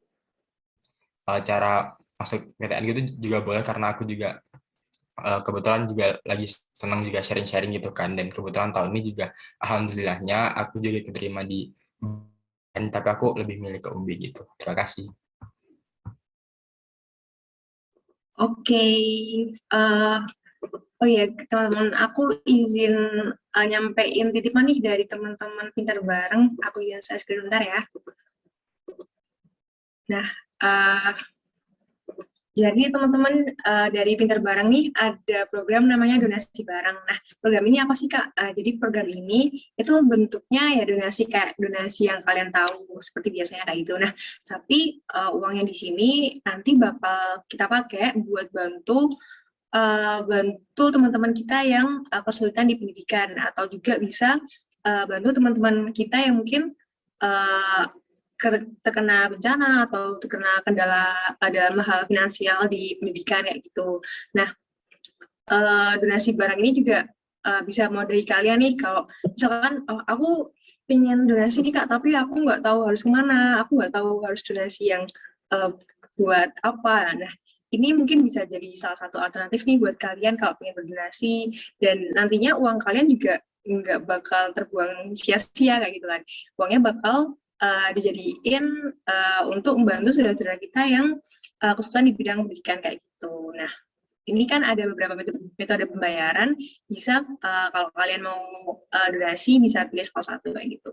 cara masuk PTN gitu juga boleh, karena aku juga kebetulan juga lagi senang juga sharing-sharing gitu kan, dan kebetulan tahun ini juga alhamdulillahnya aku juga keterima di tapi aku lebih milih ke UNBI gitu. Terima kasih. Oke, oh ya teman-teman, aku izin nyampein titipan nih dari teman-teman Pintar Bareng. Aku izin share screen bentar ya. Nah, jadi teman-teman dari Pintar Bareng nih ada program namanya donasi bareng. Nah, program ini apa sih Kak? Jadi program ini itu bentuknya ya donasi, kayak donasi yang kalian tahu seperti biasanya kayak gitu. Nah, tapi uangnya di sini nanti bakal kita pakai buat bantu teman-teman kita yang kesulitan di pendidikan, atau juga bisa bantu teman-teman kita yang mungkin terkena bencana atau terkena kendala dalam hal finansial di pendidikan kayak gitu. Nah, donasi barang ini juga bisa mau dari kalian nih, kalau misalkan aku pengen donasi nih Kak, tapi aku nggak tahu harus kemana, aku nggak tahu harus donasi yang buat apa. Nah, ini mungkin bisa jadi salah satu alternatif nih buat kalian kalau pengen berdonasi, dan nantinya uang kalian juga nggak bakal terbuang sia-sia kayak gitu kan. Uangnya bakal dijadiin untuk membantu saudara-saudara kita yang kesulitan di bidang pendidikan kayak gitu. Nah, ini kan ada beberapa metode pembayaran. Bisa kalau kalian mau donasi bisa pilih salah satu kayak gitu.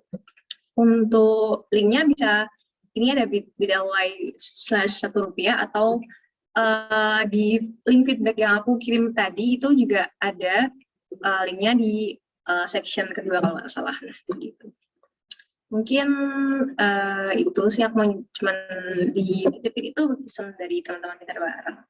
Untuk linknya bisa, ini ada bit.ly/1 rupiah, atau di link feedback yang aku kirim tadi itu juga ada linknya di section kedua kalau nggak salah. Nah, gitu. Mungkin itu sih, aku cuma dititipin itu pesan dari teman-teman Pintar Bareng.